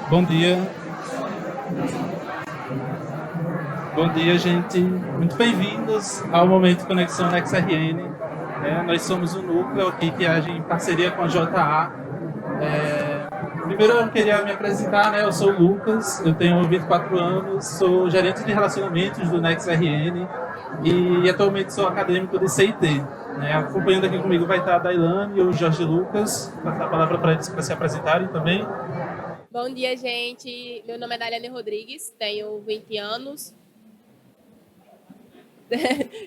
Bom dia. Bom dia, gente. Muito bem-vindos ao Momento Conexão NexRN. Nós somos um núcleo aqui que age em parceria com a JA. Primeiro eu queria me apresentar, né? Eu sou o Lucas, eu tenho 24 anos, sou gerente de relacionamentos do NexRN e atualmente sou acadêmico de CIT. Acompanhando aqui comigo vai estar a Dailane e o Jorge Lucas. Vou passar a palavra para eles para se apresentarem também. Bom dia, gente. Meu nome é Daiane Rodrigues, tenho 20 anos.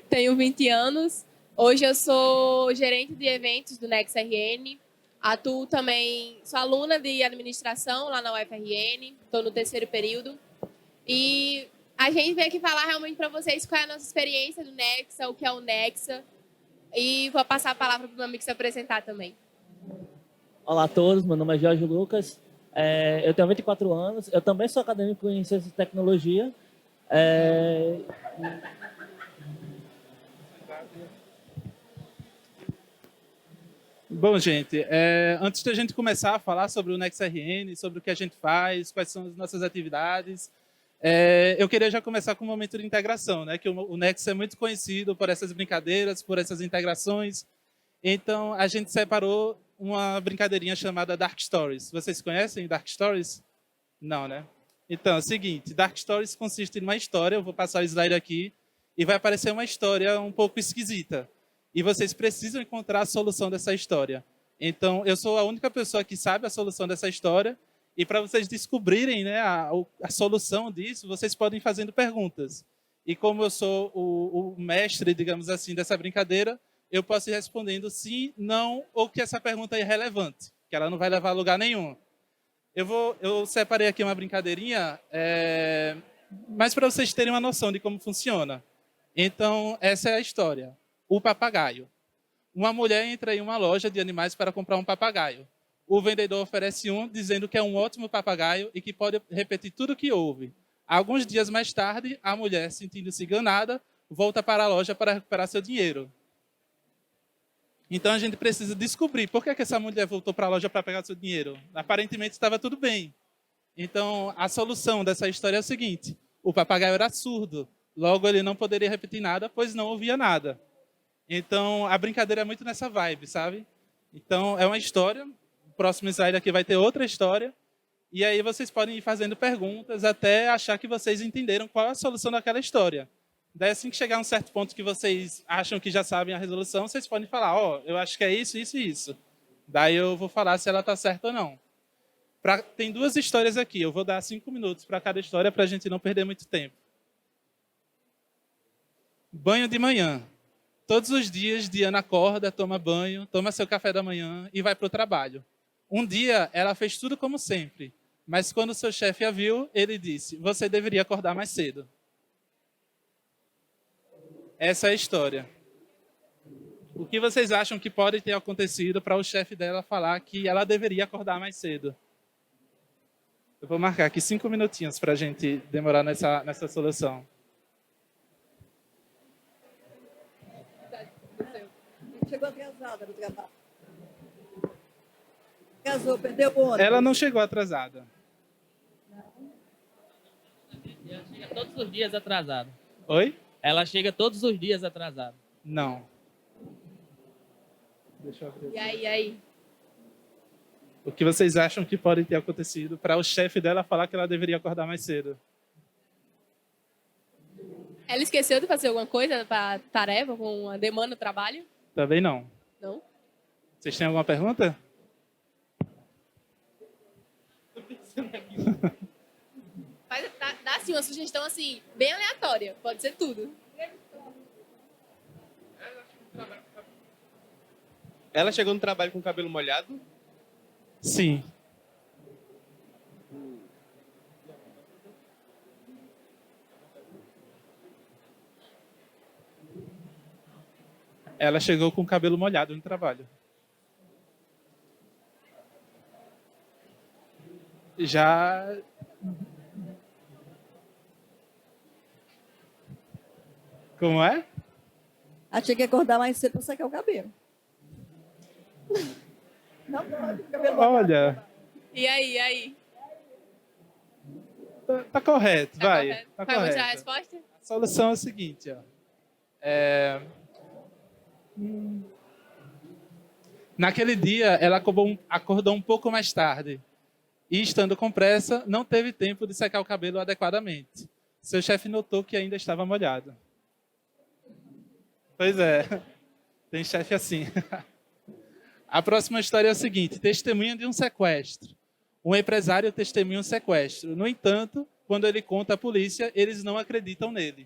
Tenho 20 anos. Hoje eu sou gerente de eventos do NexRN. Atuo também, sou aluna de administração lá na UFRN, estou no terceiro período. E a gente vem aqui falar realmente para vocês qual é a nossa experiência do Nexa, o que é o Nexa. E vou passar a palavra para o meu amigo se apresentar também. Olá a todos, meu nome é Jorge Lucas, eu tenho 24 anos, eu também sou acadêmico em Ciência e Tecnologia. Bom, gente, antes da gente começar a falar sobre o NexRN, sobre o que a gente faz, quais são as nossas atividades, eu queria já começar com um momento de integração, né? Que o Nex é muito conhecido por essas brincadeiras, por essas integrações. Então, a gente separou uma brincadeirinha chamada Dark Stories. Vocês conhecem Dark Stories? Não, né? Então, é o seguinte, Dark Stories consiste em uma história, eu vou passar o slide aqui, e vai aparecer uma história um pouco esquisita. E vocês precisam encontrar a solução dessa história. Então, eu sou a única pessoa que sabe a solução dessa história, e para vocês descobrirem, né, a solução disso, vocês podem ir fazendo perguntas. E como eu sou o mestre, digamos assim, dessa brincadeira, eu posso ir respondendo sim, não, ou que essa pergunta é irrelevante, que ela não vai levar a lugar nenhum. Eu separei aqui uma brincadeirinha, mas para vocês terem uma noção de como funciona. Então, essa é a história. O papagaio. Uma mulher entra em uma loja de animais para comprar um papagaio. O vendedor oferece um, dizendo que é um ótimo papagaio e que pode repetir tudo o que ouve. Alguns dias mais tarde, a mulher, sentindo-se enganada, volta para a loja para recuperar seu dinheiro. Então, a gente precisa descobrir por que essa mulher voltou para a loja para pegar seu dinheiro. Aparentemente, estava tudo bem. Então, a solução dessa história é o seguinte. O papagaio era surdo. Logo, ele não poderia repetir nada, pois não ouvia nada. Então, a brincadeira é muito nessa vibe, sabe? Então, é uma história. O próximo slide aqui vai ter outra história. E aí vocês podem ir fazendo perguntas até achar que vocês entenderam qual é a solução daquela história. Daí, assim que chegar a um certo ponto que vocês acham que já sabem a resolução, vocês podem falar, eu acho que é isso, isso e isso. Daí eu vou falar se ela está certa ou não. Tem duas histórias aqui. Eu vou dar 5 minutos para cada história para a gente não perder muito tempo. Banho de manhã. Todos os dias, Diana acorda, toma banho, toma seu café da manhã e vai para o trabalho. Um dia, ela fez tudo como sempre. Mas quando seu chefe a viu, ele disse, você deveria acordar mais cedo. Essa é a história. O que vocês acham que pode ter acontecido para o chefe dela falar que ela deveria acordar mais cedo? Eu vou marcar aqui 5 minutinhos para a gente demorar nessa solução. Chegou atrasada no trabalho. Casou, perdeu o ônibus. Ela não chegou atrasada. Ela chega todos os dias atrasada. Oi? Ela chega todos os dias atrasada. Não. Deixa eu abrir. E aí? O que vocês acham que pode ter acontecido para o chefe dela falar que ela deveria acordar mais cedo? Ela esqueceu de fazer alguma coisa para tarefa, com uma demanda do trabalho? Também não. Não? Vocês têm alguma pergunta? Dá assim uma sugestão assim, bem aleatória. Pode ser tudo. Ela chegou no trabalho com o cabelo molhado? Sim. Ela chegou com o cabelo molhado no trabalho. Já... Como é? Ela tinha que acordar mais cedo para secar o cabelo. Não pode, o cabelo molhado. Olha, E aí? Tá correto, Tá vai. correto? Tá Vai mostrar a correto. resposta? A solução é o seguinte, ó. É, Naquele dia, ela acordou um pouco mais tarde. E, estando com pressa, não teve tempo de secar o cabelo adequadamente. Seu chefe notou que ainda estava molhado. Pois é, tem chefe assim. A próxima história é a seguinte: testemunha de um sequestro. Um empresário testemunha um sequestro. No entanto, quando ele conta à polícia, eles não acreditam nele.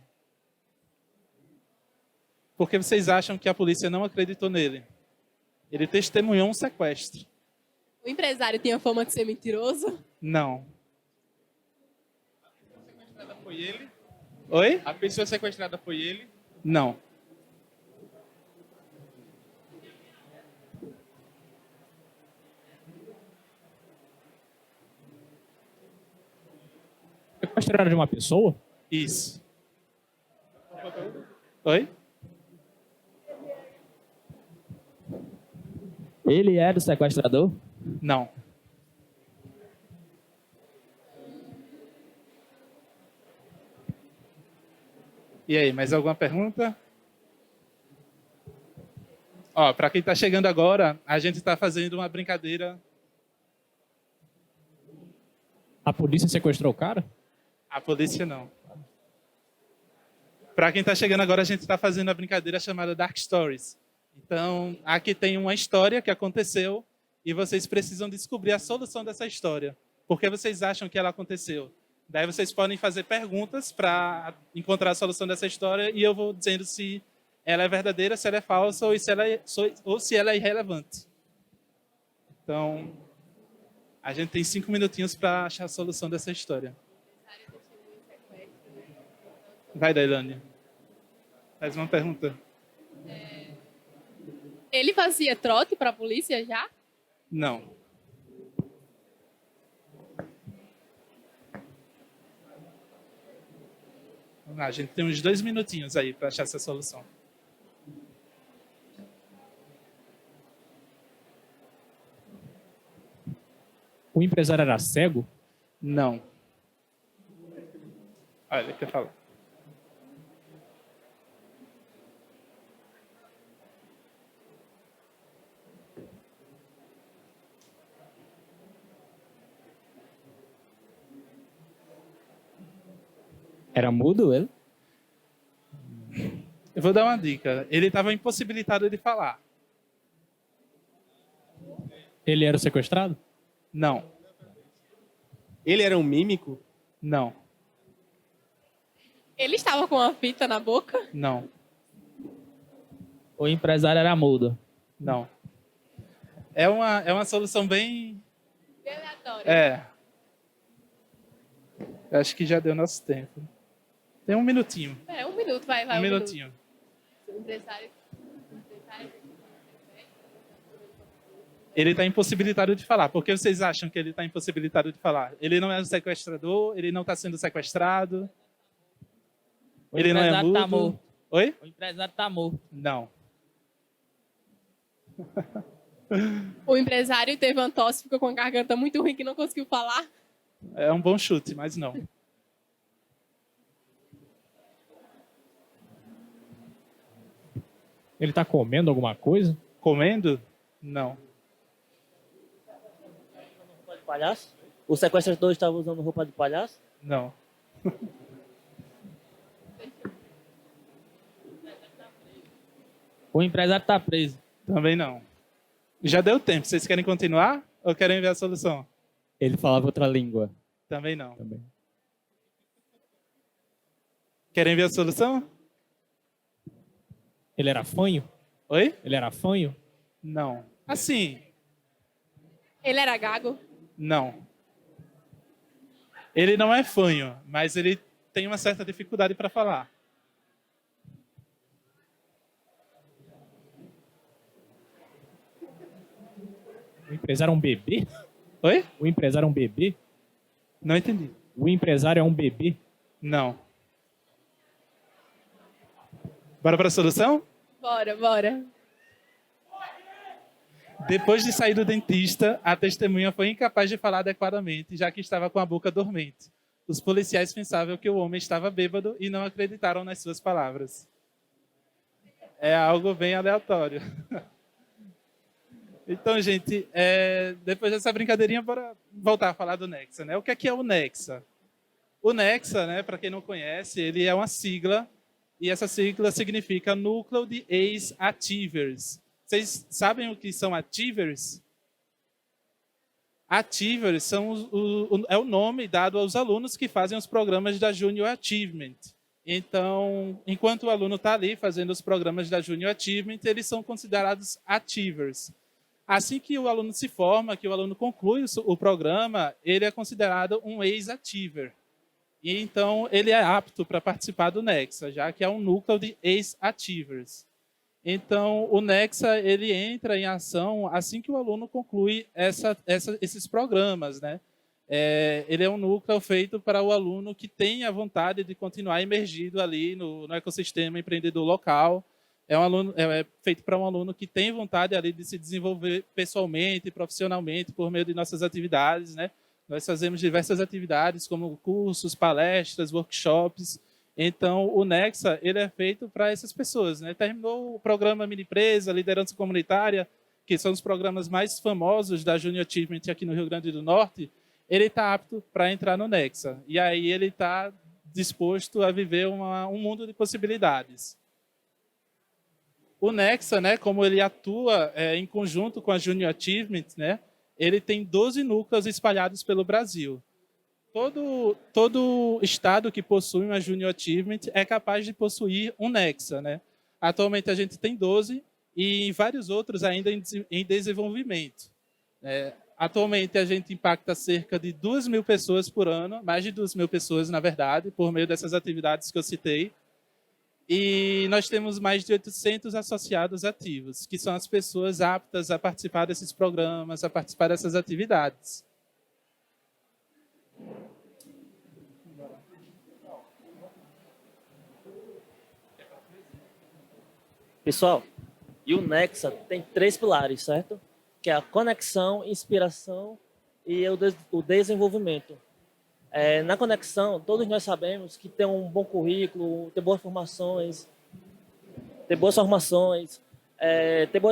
Por que vocês acham que a polícia não acreditou nele? Ele testemunhou um sequestro. O empresário tinha fama de ser mentiroso? Não. Foi ele? Oi? A pessoa sequestrada foi ele? Não. Sequestraram de uma pessoa? Isso. Oi? Ele era o sequestrador? Não. E aí, mais alguma pergunta? Ó, para quem está chegando agora, a gente está fazendo uma brincadeira. A polícia sequestrou o cara? A polícia não. Para quem está chegando agora, a gente está fazendo a brincadeira chamada Dark Stories. Então, aqui tem uma história que aconteceu e vocês precisam descobrir a solução dessa história. Por que vocês acham que ela aconteceu? Daí vocês podem fazer perguntas para encontrar a solução dessa história e eu vou dizendo se ela é verdadeira, se ela é falsa ou se ela é irrelevante. Então, a gente tem 5 minutinhos para achar a solução dessa história. Vai, Dailane. Faz uma pergunta. Ele fazia trote para a polícia já? Não. Vamos lá, a gente tem uns 2 minutinhos aí para achar essa solução. O empresário era cego? Não. Olha, quer falar. Era mudo ele? Eu vou dar uma dica. Ele estava impossibilitado de falar. Ele era o sequestrado? Não. Ele era um mímico? Não. Ele estava com uma fita na boca? Não. O empresário era mudo? Não. É uma solução bem... Bem aleatório. É. Eu acho que já deu nosso tempo. Tem 1 minutinho. É, 1 minuto, vai, Um minutinho. O empresário. Ele está impossibilitado de falar. Por que vocês acham que ele está impossibilitado de falar? Ele não é o sequestrador, ele não está sendo sequestrado, O ele não é empresário mudo. tá morto. Oi? O empresário tá morto. Não. O empresário teve uma tosse, ficou com a garganta muito ruim que não conseguiu falar. É um bom chute, mas não. Ele tá comendo alguma coisa? Comendo? Não. Roupa de palhaço? O sequestrador estava usando roupa de palhaço? Não. O empresário tá preso. Também não. Já deu tempo. Vocês querem continuar ou querem ver a solução? Ele falava outra língua. Também não. Também. Querem ver a solução? Ele era fanho? Oi? Ele era fanho? Não. Assim, Ele era gago? não. Ele não é fanho, mas ele tem uma certa dificuldade para falar. O empresário é um bebê? Oi? O empresário é um bebê? Não entendi. O empresário é um bebê? Não. Bora para a solução? Bora, bora. Depois de sair do dentista, a testemunha foi incapaz de falar adequadamente, já que estava com a boca dormente. Os policiais pensavam que o homem estava bêbado e não acreditaram nas suas palavras. É algo bem aleatório. Então, gente, depois dessa brincadeirinha, bora voltar a falar do Nexa, né? O que é o Nexa? O Nexa, né, para quem não conhece, ele é uma sigla, e essa sigla significa Núcleo de Ex-Achievers. Vocês sabem o que são Achievers? Achievers é o nome dado aos alunos que fazem os programas da Junior Achievement. Então, enquanto o aluno está ali fazendo os programas da Junior Achievement, eles são considerados Achievers. Assim que o aluno se forma, que o aluno conclui o programa, ele é considerado um ex-achiever. E então ele é apto para participar do Nexa, já que é um núcleo de ex-achievers. Então o Nexa ele entra em ação assim que o aluno conclui esses programas, né? Ele é um núcleo feito para o aluno que tem a vontade de continuar imergido ali no ecossistema empreendedor local. É feito para um aluno que tem vontade ali de se desenvolver pessoalmente e profissionalmente por meio de nossas atividades, né? Nós fazemos diversas atividades, como cursos, palestras, workshops. Então, o Nexa ele é feito para essas pessoas, né? Terminou o programa Mini Empresa, Liderança Comunitária, que são os programas mais famosos da Junior Achievement aqui no Rio Grande do Norte, ele está apto para entrar no Nexa. E aí ele está disposto a viver um mundo de possibilidades. O Nexa, né, como ele atua em conjunto com a Junior Achievement, né, ele tem 12 núcleos espalhados pelo Brasil. Todo estado que possui uma Junior Achievement é capaz de possuir um Nexa, né? Atualmente a gente tem 12 e vários outros ainda em desenvolvimento. Atualmente a gente impacta cerca de 2.000 pessoas por ano, mais de 2.000 pessoas, na verdade, por meio dessas atividades que eu citei. E nós temos mais de 800 associados ativos, que são as pessoas aptas a participar desses programas, a participar dessas atividades. Pessoal, e o Nexa tem 3 pilares, certo? Que é a conexão, inspiração e o desenvolvimento. Na conexão, todos nós sabemos que ter um bom currículo, ter boas formações, ter boas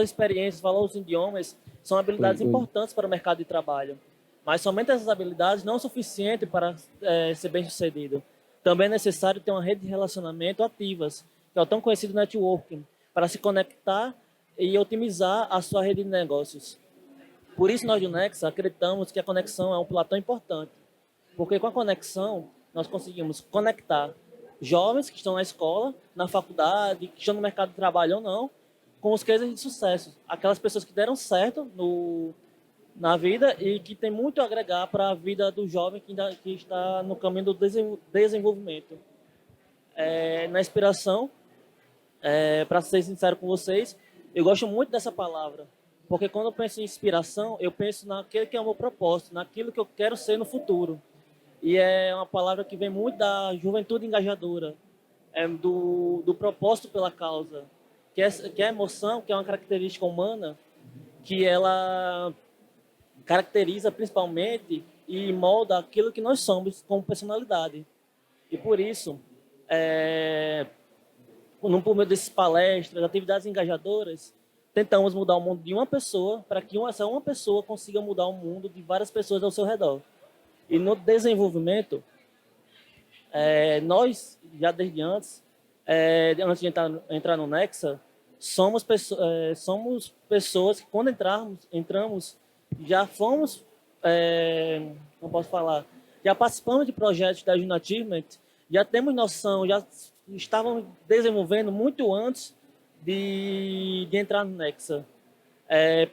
experiências, falar os idiomas, são habilidades importantes para o mercado de trabalho. Mas somente essas habilidades não são suficientes para ser bem-sucedido. Também é necessário ter uma rede de relacionamento ativas, que é o tão conhecido networking, para se conectar e otimizar a sua rede de negócios. Por isso, nós do Nexa acreditamos que a conexão é um pilar tão importante. Porque com a conexão, nós conseguimos conectar jovens que estão na escola, na faculdade, que estão no mercado de trabalho ou não, com os cases de sucesso. Aquelas pessoas que deram certo na vida e que tem muito a agregar para a vida do jovem que está no caminho do desenvolvimento. Na inspiração, para ser sincero com vocês, eu gosto muito dessa palavra. Porque quando eu penso em inspiração, eu penso naquele que é o meu propósito, naquilo que eu quero ser no futuro. E é uma palavra que vem muito da juventude engajadora, do propósito pela causa, que é a emoção, que é uma característica humana, que ela caracteriza principalmente e molda aquilo que nós somos como personalidade. E por isso, por meio dessas palestras, atividades engajadoras, tentamos mudar o mundo de uma pessoa para que essa uma pessoa consiga mudar o mundo de várias pessoas ao seu redor. E no desenvolvimento, nós, já desde antes de entrar no Nexa, somos pessoas que quando entramos, já fomos, não posso falar, já participamos de projetos da Junior Achievement, já temos noção, já estávamos desenvolvendo muito antes de entrar no Nexa.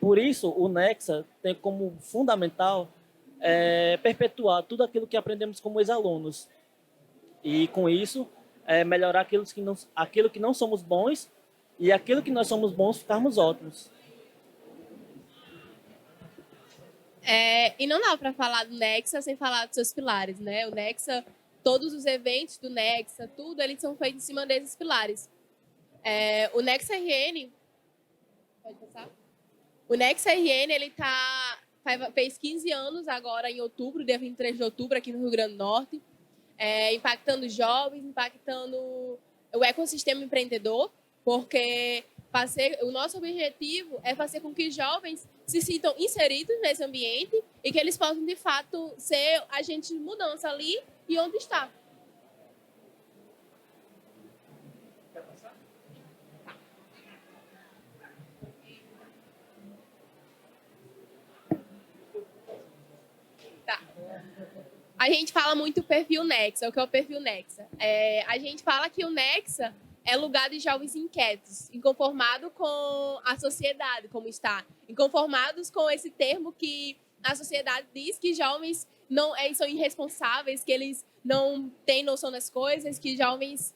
Por isso, o Nexa tem como fundamental perpetuar tudo aquilo que aprendemos como ex-alunos. E, com isso, melhorar aquilo que não somos bons e aquilo que nós somos bons ficarmos ótimos. E não dá para falar do Nexa sem falar dos seus pilares, né? O Nexa, todos os eventos do Nexa, tudo, eles são feitos em cima desses pilares. O Nexa RN, pode passar? O Nexa RN, ele fez 15 anos agora em outubro, dia 23 de outubro, aqui no Rio Grande do Norte. impactando os jovens, impactando o ecossistema empreendedor, porque o nosso objetivo é fazer com que os jovens se sintam inseridos nesse ambiente e que eles possam, de fato, ser agentes de mudança ali e onde está. Tá. A gente fala muito do perfil Nexa. O que é o perfil Nexa? A gente fala que o Nexa é lugar de jovens inquietos, inconformados com a sociedade como está, inconformados com esse termo que a sociedade diz que jovens não são irresponsáveis, que eles não têm noção das coisas, que jovens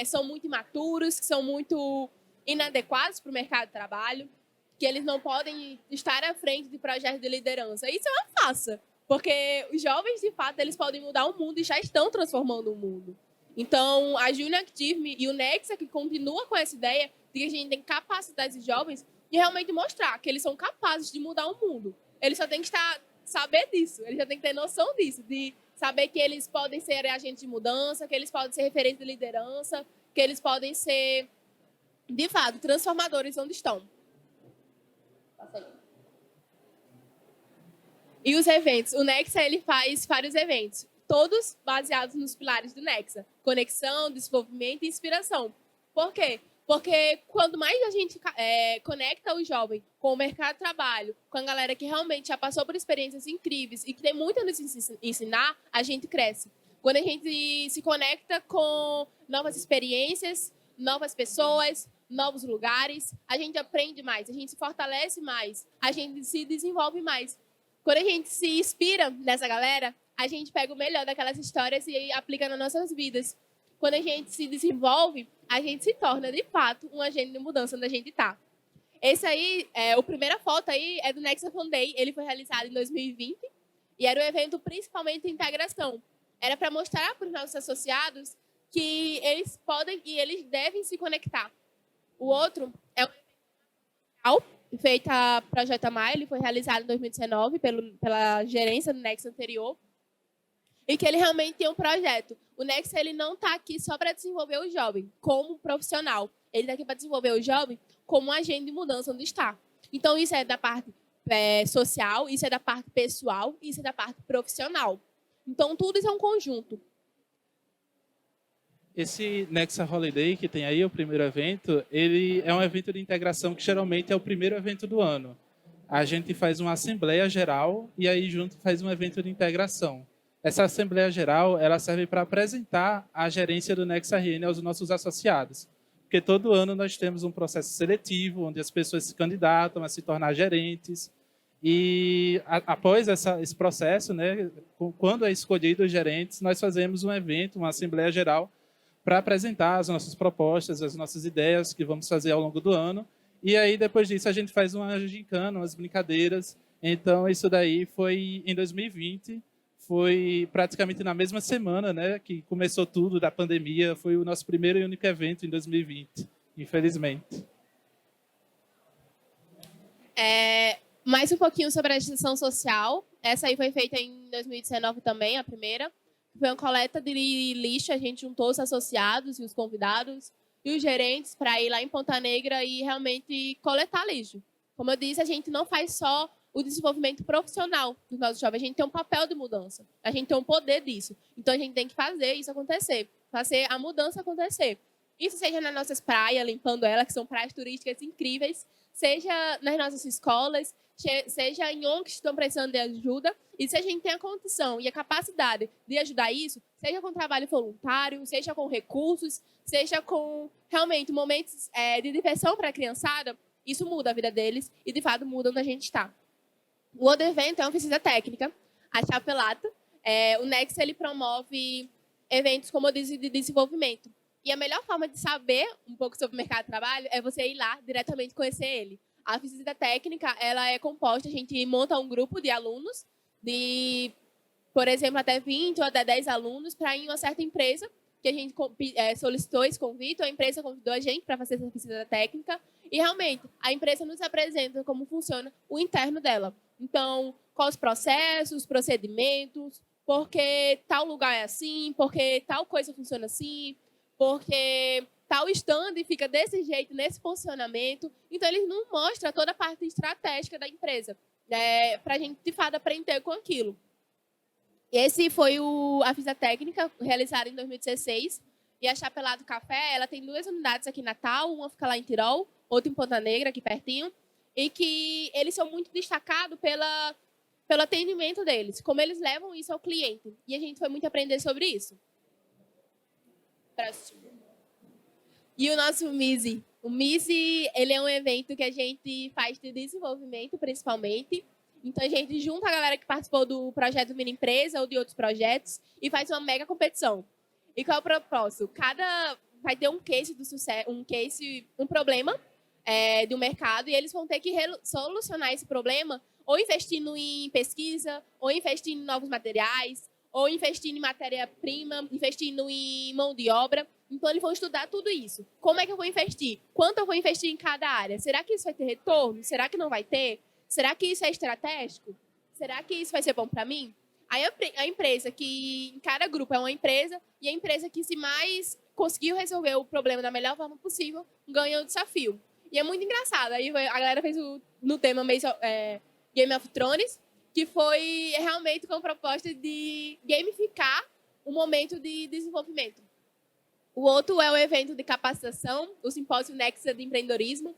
são muito imaturos, que são muito inadequados para o mercado de trabalho, que eles não podem estar à frente de projetos de liderança. Isso é uma farsa, porque os jovens, de fato, eles podem mudar o mundo e já estão transformando o mundo. Então, a Junior Active e o Nexa, que continua com essa ideia de que a gente tem que capacitar esses jovens e realmente mostrar que eles são capazes de mudar o mundo. Eles só têm que saber disso, eles já têm que ter noção disso, de saber que eles podem ser agentes de mudança, que eles podem ser referentes de liderança, que eles podem ser, de fato, transformadores onde estão. E os eventos. O Nexa, ele faz vários eventos, todos baseados nos pilares do Nexa. Conexão, desenvolvimento e inspiração. Por quê? Porque quando mais a gente conecta o jovem com o mercado de trabalho, com a galera que realmente já passou por experiências incríveis e que tem muito a nos ensinar, a gente cresce. Quando a gente se conecta com novas experiências, novas pessoas, novos lugares, a gente aprende mais, a gente se fortalece mais, a gente se desenvolve mais. Quando a gente se inspira nessa galera, a gente pega o melhor daquelas histórias e aplica nas nossas vidas. Quando a gente se desenvolve, a gente se torna, de fato, um agente de mudança onde a gente está. Esse aí, a primeira foto aí é do Nexa Fun Day. Ele foi realizado em 2020 e era um evento principalmente de integração. Era para mostrar para os nossos associados que eles podem e eles devem se conectar. O outro é um evento feito a Projeto Amar. Ele foi realizado em 2019 pela gerência do Nexa anterior. E que ele realmente tem um projeto. O Nexa, ele não está aqui só para desenvolver o jovem como profissional. Ele está aqui para desenvolver o jovem como um agente de mudança onde está. Então, isso é da parte social, isso é da parte pessoal, isso é da parte profissional. Então, tudo isso é um conjunto. Esse Nexa Holiday, que tem aí, o primeiro evento, ele é um evento de integração que geralmente é o primeiro evento do ano. A gente faz uma assembleia geral e aí junto faz um evento de integração. Essa Assembleia Geral ela serve para apresentar a gerência do Nexa RN aos nossos associados. Porque todo ano nós temos um processo seletivo, onde as pessoas se candidatam a se tornar gerentes. E após esse processo, né, quando é escolhido os gerentes, nós fazemos um evento, uma Assembleia Geral, para apresentar as nossas propostas, as nossas ideias que vamos fazer ao longo do ano. E aí, depois disso, a gente faz uma gincana, umas brincadeiras. Então, isso daí foi em 2020. Foi praticamente na mesma semana, né, que começou tudo da pandemia. Foi o nosso primeiro e único evento em 2020, infelizmente. Mais um pouquinho sobre a gestão social. Essa aí foi feita em 2019 também, a primeira. Foi uma coleta de lixo. A gente juntou os associados e os convidados e os gerentes para ir lá em Ponta Negra e realmente coletar lixo. Como eu disse, a gente não faz só o desenvolvimento profissional dos nossos jovens. A gente tem um papel de mudança. A gente tem um poder disso. Então, a gente tem que fazer isso acontecer. Fazer a mudança acontecer. Isso seja nas nossas praias, limpando elas, que são praias turísticas incríveis. Seja nas nossas escolas. Seja em ONGs que estão precisando de ajuda. E se a gente tem a condição e a capacidade de ajudar isso, seja com trabalho voluntário, seja com recursos, seja com, realmente, momentos de diversão para a criançada, isso muda a vida deles e, de fato, muda onde a gente está. O outro evento é uma oficina técnica, a Chapelata. O Nexa ele promove eventos, como eu disse, de desenvolvimento. E a melhor forma de saber um pouco sobre o mercado de trabalho é você ir lá diretamente conhecer ele. A oficina técnica ela é composta, a gente monta um grupo de alunos, de, por exemplo, até 20 ou até 10 alunos, para ir em uma certa empresa, que a gente solicitou esse convite, a empresa convidou a gente para fazer essa oficina técnica, e realmente a empresa nos apresenta como funciona o interno dela. Então, quais os processos, procedimentos, porque tal lugar é assim, porque tal coisa funciona assim, porque tal stand fica desse jeito, nesse funcionamento. Então, eles não mostram toda a parte estratégica da empresa, para a gente, de fato, aprender com aquilo. E esse foi a ficha técnica realizada em 2016. E a Chapelado Café, ela tem 2 unidades aqui em Natal, uma fica lá em Tirol, outra em Ponta Negra, aqui pertinho, e que eles são muito destacados pelo atendimento deles, como eles levam isso ao cliente. E a gente foi muito aprender sobre isso. Próximo. E o nosso MISE. O MISE, ele é um evento que a gente faz de desenvolvimento, principalmente. Então, a gente junta a galera que participou do projeto Mini Empresa ou de outros projetos e faz uma mega competição. E qual é o propósito? Vai ter um case do sucesso, um problema do mercado, e eles vão ter que solucionar esse problema ou investindo em pesquisa, ou investindo em novos materiais, ou investindo em matéria-prima, investindo em mão de obra. Então, eles vão estudar tudo isso. Como é que eu vou investir? Quanto eu vou investir em cada área? Será que isso vai ter retorno? Será que não vai ter? Será que isso é estratégico? Será que isso vai ser bom para mim? Aí a empresa que, em cada grupo, é uma empresa, e a empresa que se mais conseguiu resolver o problema da melhor forma possível, ganha o desafio. E é muito engraçado. Aí a galera fez no tema Game of Thrones, que foi realmente com a proposta de gamificar o momento de desenvolvimento. O outro é o evento de capacitação, o Simpósio Nexa de Empreendedorismo.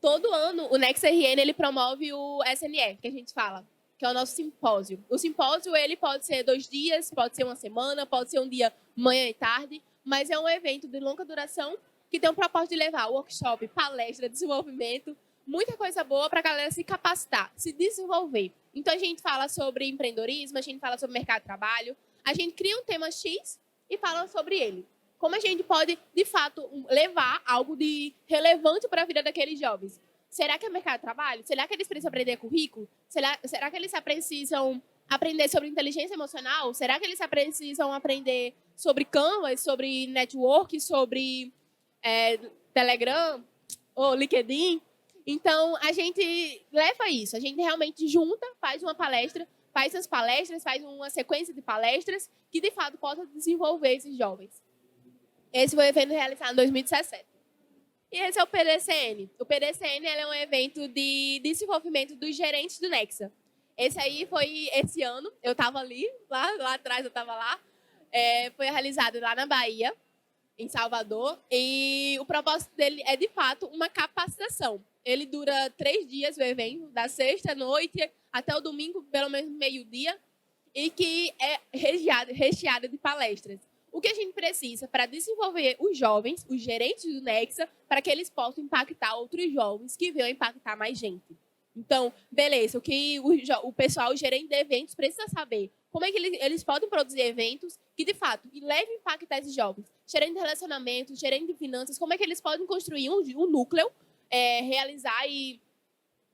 Todo ano, o Nexa RN ele promove o SNE, que a gente fala, que é o nosso simpósio. O simpósio ele pode ser 2 dias, pode ser uma semana, pode ser um dia, manhã e tarde, mas é um evento de longa duração que tem o propósito de levar workshop, palestra, desenvolvimento, muita coisa boa para a galera se capacitar, se desenvolver. Então, a gente fala sobre empreendedorismo, a gente fala sobre mercado de trabalho, a gente cria um tema X e fala sobre ele. Como a gente pode, de fato, levar algo de relevante para a vida daqueles jovens? Será que é mercado de trabalho? Será que eles precisam aprender currículo? Será que eles precisam aprender sobre inteligência emocional? Será que eles precisam aprender sobre Canvas, sobre network, sobre Telegram ou LinkedIn? Então, a gente leva isso. A gente realmente junta, faz uma palestra, faz as palestras, faz uma sequência de palestras que, de fato, possa desenvolver esses jovens. Esse foi o evento realizado em 2017. E esse é o PDCN. O PDCN é um evento de desenvolvimento dos gerentes do Nexa. Esse aí foi esse ano. Eu estava ali, lá atrás eu estava lá. Foi realizado lá na Bahia, em Salvador. E o propósito dele é, de fato, uma capacitação. Ele dura 3 dias, o evento, da sexta-noite até o domingo, pelo menos meio-dia. E que é recheado de palestras. O que a gente precisa para desenvolver os jovens, os gerentes do Nexa, para que eles possam impactar outros jovens que venham impactar mais gente. Então, beleza, o que o pessoal, o gerente de eventos, precisa saber como é que eles podem produzir eventos que, de fato, levem a impactar esses jovens. Gerente de relacionamento, gerente de finanças, como é que eles podem construir um núcleo, realizar e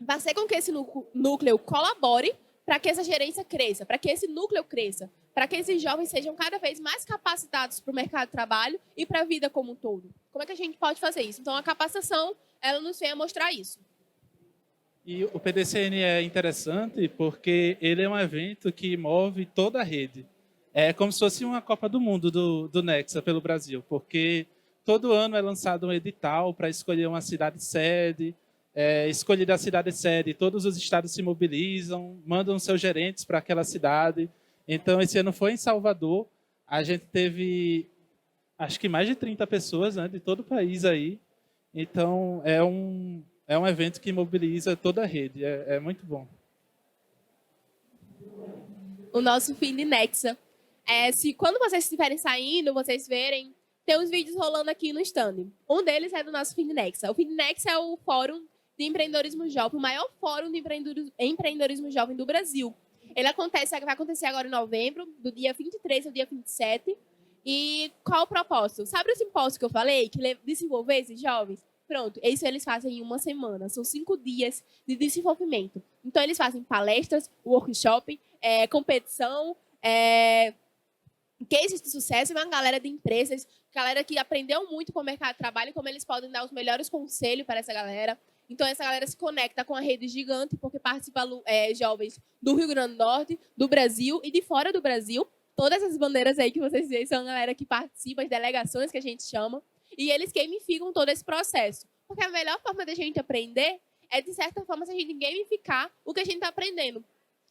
fazer com que esse núcleo colabore para que essa gerência cresça, para que esse núcleo cresça, para que esses jovens sejam cada vez mais capacitados para o mercado de trabalho e para a vida como um todo. Como é que a gente pode fazer isso? Então, a capacitação, ela nos vem a mostrar isso. E o PDCN é interessante porque ele é um evento que move toda a rede. É como se fosse uma Copa do Mundo do Nexa pelo Brasil, porque todo ano é lançado um edital para escolher uma cidade-sede. Escolhida a cidade-sede, todos os estados se mobilizam, mandam seus gerentes para aquela cidade. Então, esse ano foi em Salvador. A gente teve, acho que mais de 30 pessoas, né, de todo o país aí. Então, é um evento que mobiliza toda a rede. É muito bom. O nosso fim de Nexa. Quando vocês estiverem saindo, vocês verem, tem uns vídeos rolando aqui no stand. Um deles é do nosso fim de Nexa. O fim de Nexa é o fórum de empreendedorismo jovem, o maior fórum de empreendedorismo jovem do Brasil. Ele vai acontecer agora em novembro, do dia 23 ao dia 27. E qual o propósito? Sabe o simpósio que eu falei, que desenvolver esses jovens? Pronto, isso eles fazem em uma semana. São 5 dias de desenvolvimento. Então, eles fazem palestras, workshop, competição, cases de sucesso, uma galera de empresas, galera que aprendeu muito com o mercado de trabalho, como eles podem dar os melhores conselhos para essa galera. Então, essa galera se conecta com a rede gigante, porque participa jovens do Rio Grande do Norte, do Brasil e de fora do Brasil. Todas essas bandeiras aí que vocês veem são a galera que participa, as delegações que a gente chama. E eles gamificam todo esse processo. Porque a melhor forma da gente aprender é, de certa forma, se a gente gamificar o que a gente está aprendendo.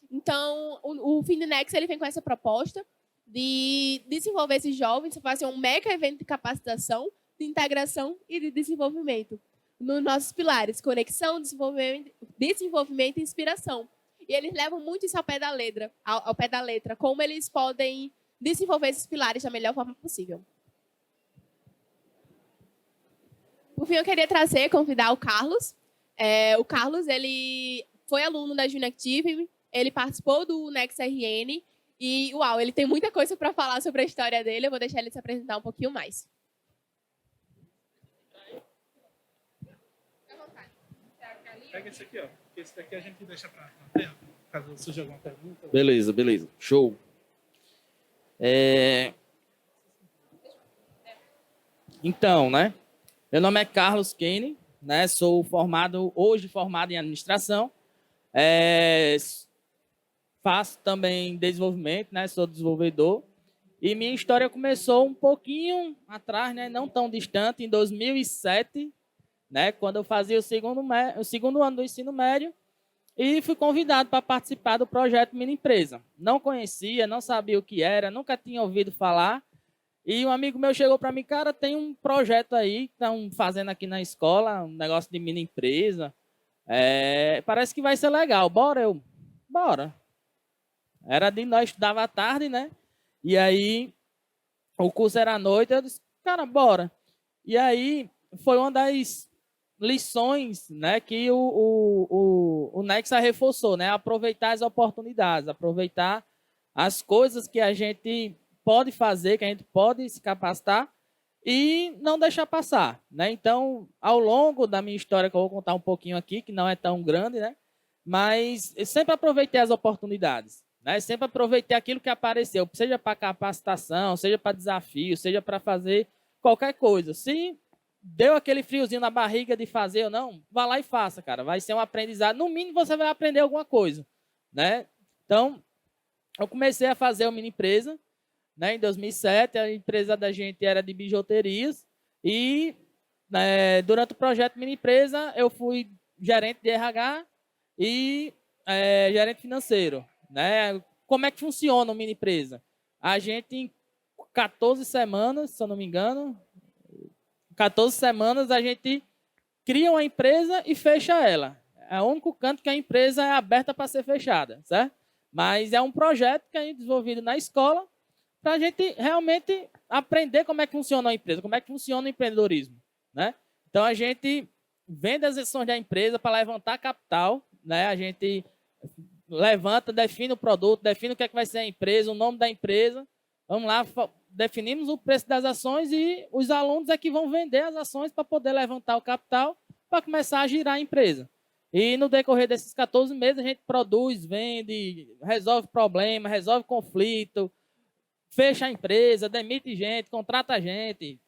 Então, o Finnex ele vem com essa proposta de desenvolver esses jovens, fazer um mega evento de capacitação, de integração e de desenvolvimento. Nos nossos pilares, conexão, desenvolvimento e inspiração. E eles levam muito isso ao pé da letra, como eles podem desenvolver esses pilares da melhor forma possível. Por fim, eu queria convidar o Carlos. O Carlos, ele foi aluno da Junior Active, ele participou do NexRN e, uau, ele tem muita coisa para falar sobre a história dele. Eu vou deixar ele se apresentar um pouquinho mais. Pega esse aqui, ó. Esse daqui a gente deixa para tela, caso surja alguma pergunta. Beleza. Show. Então, né? Meu nome é Carlos Kane, né? Sou hoje formado em administração. Faço também desenvolvimento, né? Sou desenvolvedor. E minha história começou um pouquinho atrás, né? Não tão distante, em 2007, né? Quando eu fazia o segundo ano do ensino médio. E fui convidado para participar do projeto Mini Empresa. Não conhecia, não sabia o que era, nunca tinha ouvido falar. E um amigo meu chegou para mim, cara, tem um projeto aí que estão fazendo aqui na escola, um negócio de mini empresa. Parece que vai ser legal. Bora. Nós estudava à tarde, né? E aí, o curso era à noite, eu disse, cara, bora. E aí, foi uma das lições, né, que o Nexa reforçou, né? Aproveitar as oportunidades, aproveitar as coisas que a gente pode fazer, que a gente pode se capacitar e não deixar passar, né? Então, ao longo da minha história, que eu vou contar um pouquinho aqui, que não é tão grande, né? Mas eu sempre aproveitei as oportunidades, né? Sempre aproveitei aquilo que apareceu, seja para capacitação, seja para desafio, seja para fazer qualquer coisa. Se deu aquele friozinho na barriga de fazer ou não, vá lá e faça, cara. Vai ser um aprendizado. No mínimo, você vai aprender alguma coisa, né? Então, eu comecei a fazer uma mini empresa, né, em 2007, a empresa da gente era de bijuterias e durante o projeto Mini Empresa eu fui gerente de RH e gerente financeiro, né? Como é que funciona uma mini empresa? A gente em 14 semanas, se eu não me engano, 14 semanas a gente cria uma empresa e fecha ela. É o único canto que a empresa é aberta para ser fechada, certo? Mas é um projeto que a gente desenvolvido na escola para a gente realmente aprender como é que funciona a empresa, como é que funciona o empreendedorismo, né? Então, a gente vende as ações da empresa para levantar capital, né? A gente levanta, define o produto, define o que é que vai ser a empresa, o nome da empresa. Vamos lá, definimos o preço das ações e os alunos é que vão vender as ações para poder levantar o capital para começar a girar a empresa. E no decorrer desses 14 meses, a gente produz, vende, resolve problema, resolve conflito, fecha a empresa, demite gente, contrata gente.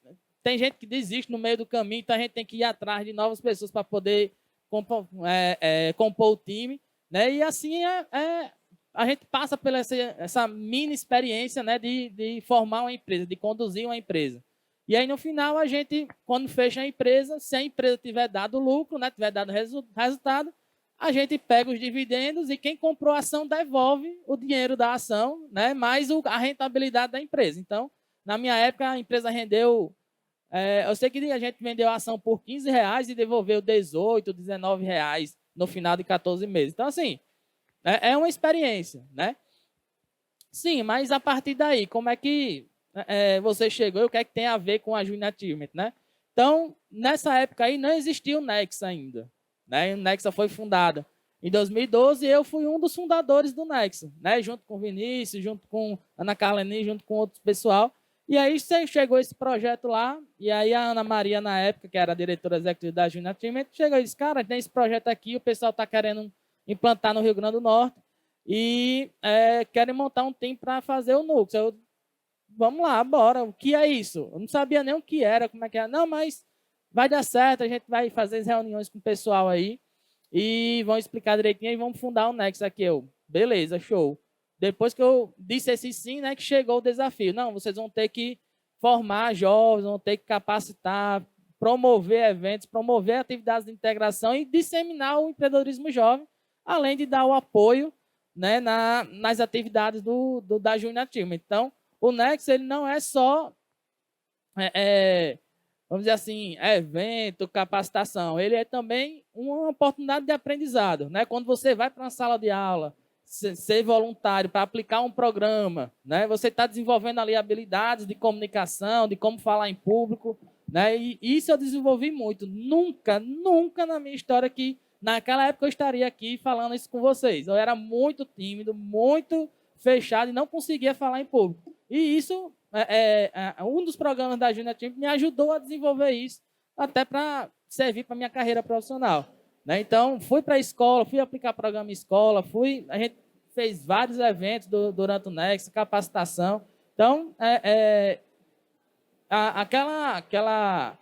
Tem gente que desiste no meio do caminho, então a gente tem que ir atrás de novas pessoas para poder compor o time, né? E assim a gente passa por essa mini experiência, né, de formar uma empresa, de conduzir uma empresa. E aí, no final, a gente, quando fecha a empresa, se a empresa tiver dado lucro, né, tiver dado resultado, a gente pega os dividendos e quem comprou a ação devolve o dinheiro da ação, né, mais a rentabilidade da empresa. Então, na minha época, a empresa rendeu... eu sei que a gente vendeu a ação por R$15 e devolveu R$18, R$19 no final de 14 meses. Então, assim, é uma experiência, né? Sim, mas a partir daí, como é que você chegou e o que é que tem a ver com a Junior Achievement, né? Então, nessa época aí, não existia o Nexa ainda, né? O Nexa foi fundado em 2012 e eu fui um dos fundadores do Nexa, né? Junto com o Vinícius, junto com a Ana Carleni, junto com outro pessoal. E aí chegou esse projeto lá, e aí a Ana Maria, na época, que era a diretora executiva da Junior Achievement, chegou e disse, cara, tem esse projeto aqui, o pessoal está querendo implantar no Rio Grande do Norte e querem montar um time para fazer o núcleo. Vamos lá, bora. O que é isso? Eu não sabia nem o que era, como é que era. Não, mas vai dar certo, a gente vai fazer as reuniões com o pessoal aí e vão explicar direitinho e vamos fundar o Nexus aqui. Eu, beleza, show. Depois que eu disse esse sim, né, que chegou o desafio. Não, vocês vão ter que formar jovens, vão ter que capacitar, promover eventos, promover atividades de integração e disseminar o empreendedorismo jovem, além de dar o apoio, né, nas atividades da Junior Achievement. Então, o Nexus ele não é só, vamos dizer assim, evento, capacitação. Ele é também uma oportunidade de aprendizado. Né? Quando você vai para uma sala de aula, ser voluntário para aplicar um programa, né? Você está desenvolvendo ali habilidades de comunicação, de como falar em público, né? E isso eu desenvolvi muito. Nunca na minha história que naquela época eu estaria aqui falando isso com vocês. Eu era muito tímido, muito fechado e não conseguia falar em público. E isso, um dos programas da Junior Team me ajudou a desenvolver isso, até para servir para a minha carreira profissional. Né? Então, fui para a escola, fui aplicar programa em escola, a gente fez vários eventos durante o Nexus, capacitação. Então, aquela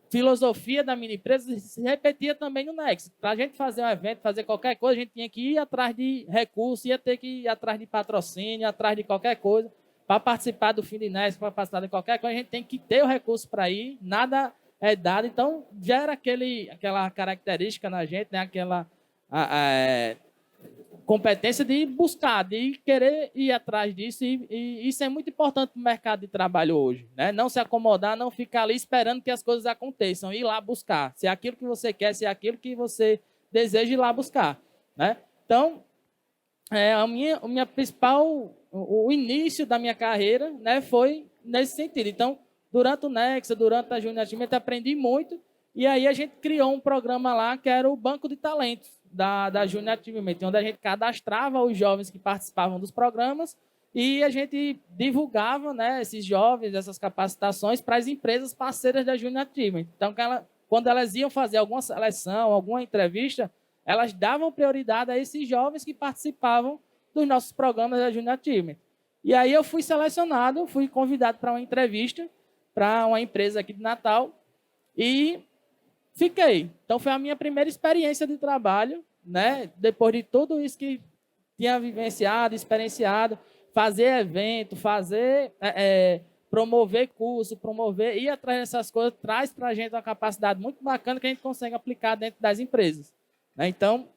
filosofia da mini empresa se repetia também no Nexus. Para a gente fazer um evento, fazer qualquer coisa, a gente tinha que ir atrás de recursos, ia ter que ir atrás de patrocínio, atrás de qualquer coisa. Para participar do fim de Nexus, para participar de qualquer coisa, a gente tem que ter o recurso para ir, nada é dado. Então, gera aquela característica na gente, né? Aquela competência de buscar, de querer ir atrás disso. E isso é muito importante para o mercado de trabalho hoje. Né? Não se acomodar, não ficar ali esperando que as coisas aconteçam. Ir lá buscar. Se é aquilo que você quer, se é aquilo que você deseja ir lá buscar. Né? Então, a minha principal... O início da minha carreira, né, foi nesse sentido. Então, durante o Nexus, durante a Junior Achievement, aprendi muito. E aí a gente criou um programa lá que era o Banco de Talentos da Junior Achievement, onde a gente cadastrava os jovens que participavam dos programas e a gente divulgava, né, esses jovens, essas capacitações para as empresas parceiras da Junior Achievement. Então, quando elas iam fazer alguma seleção, alguma entrevista, elas davam prioridade a esses jovens que participavam dos nossos programas da Junior Achievement. E aí eu fui selecionado, fui convidado para uma entrevista para uma empresa aqui de Natal e fiquei. Então, foi a minha primeira experiência de trabalho, né? Depois de tudo isso que tinha vivenciado, experienciado, fazer evento, promover curso, ir atrás dessas coisas, traz para a gente uma capacidade muito bacana que a gente consegue aplicar dentro das empresas. Né? Então,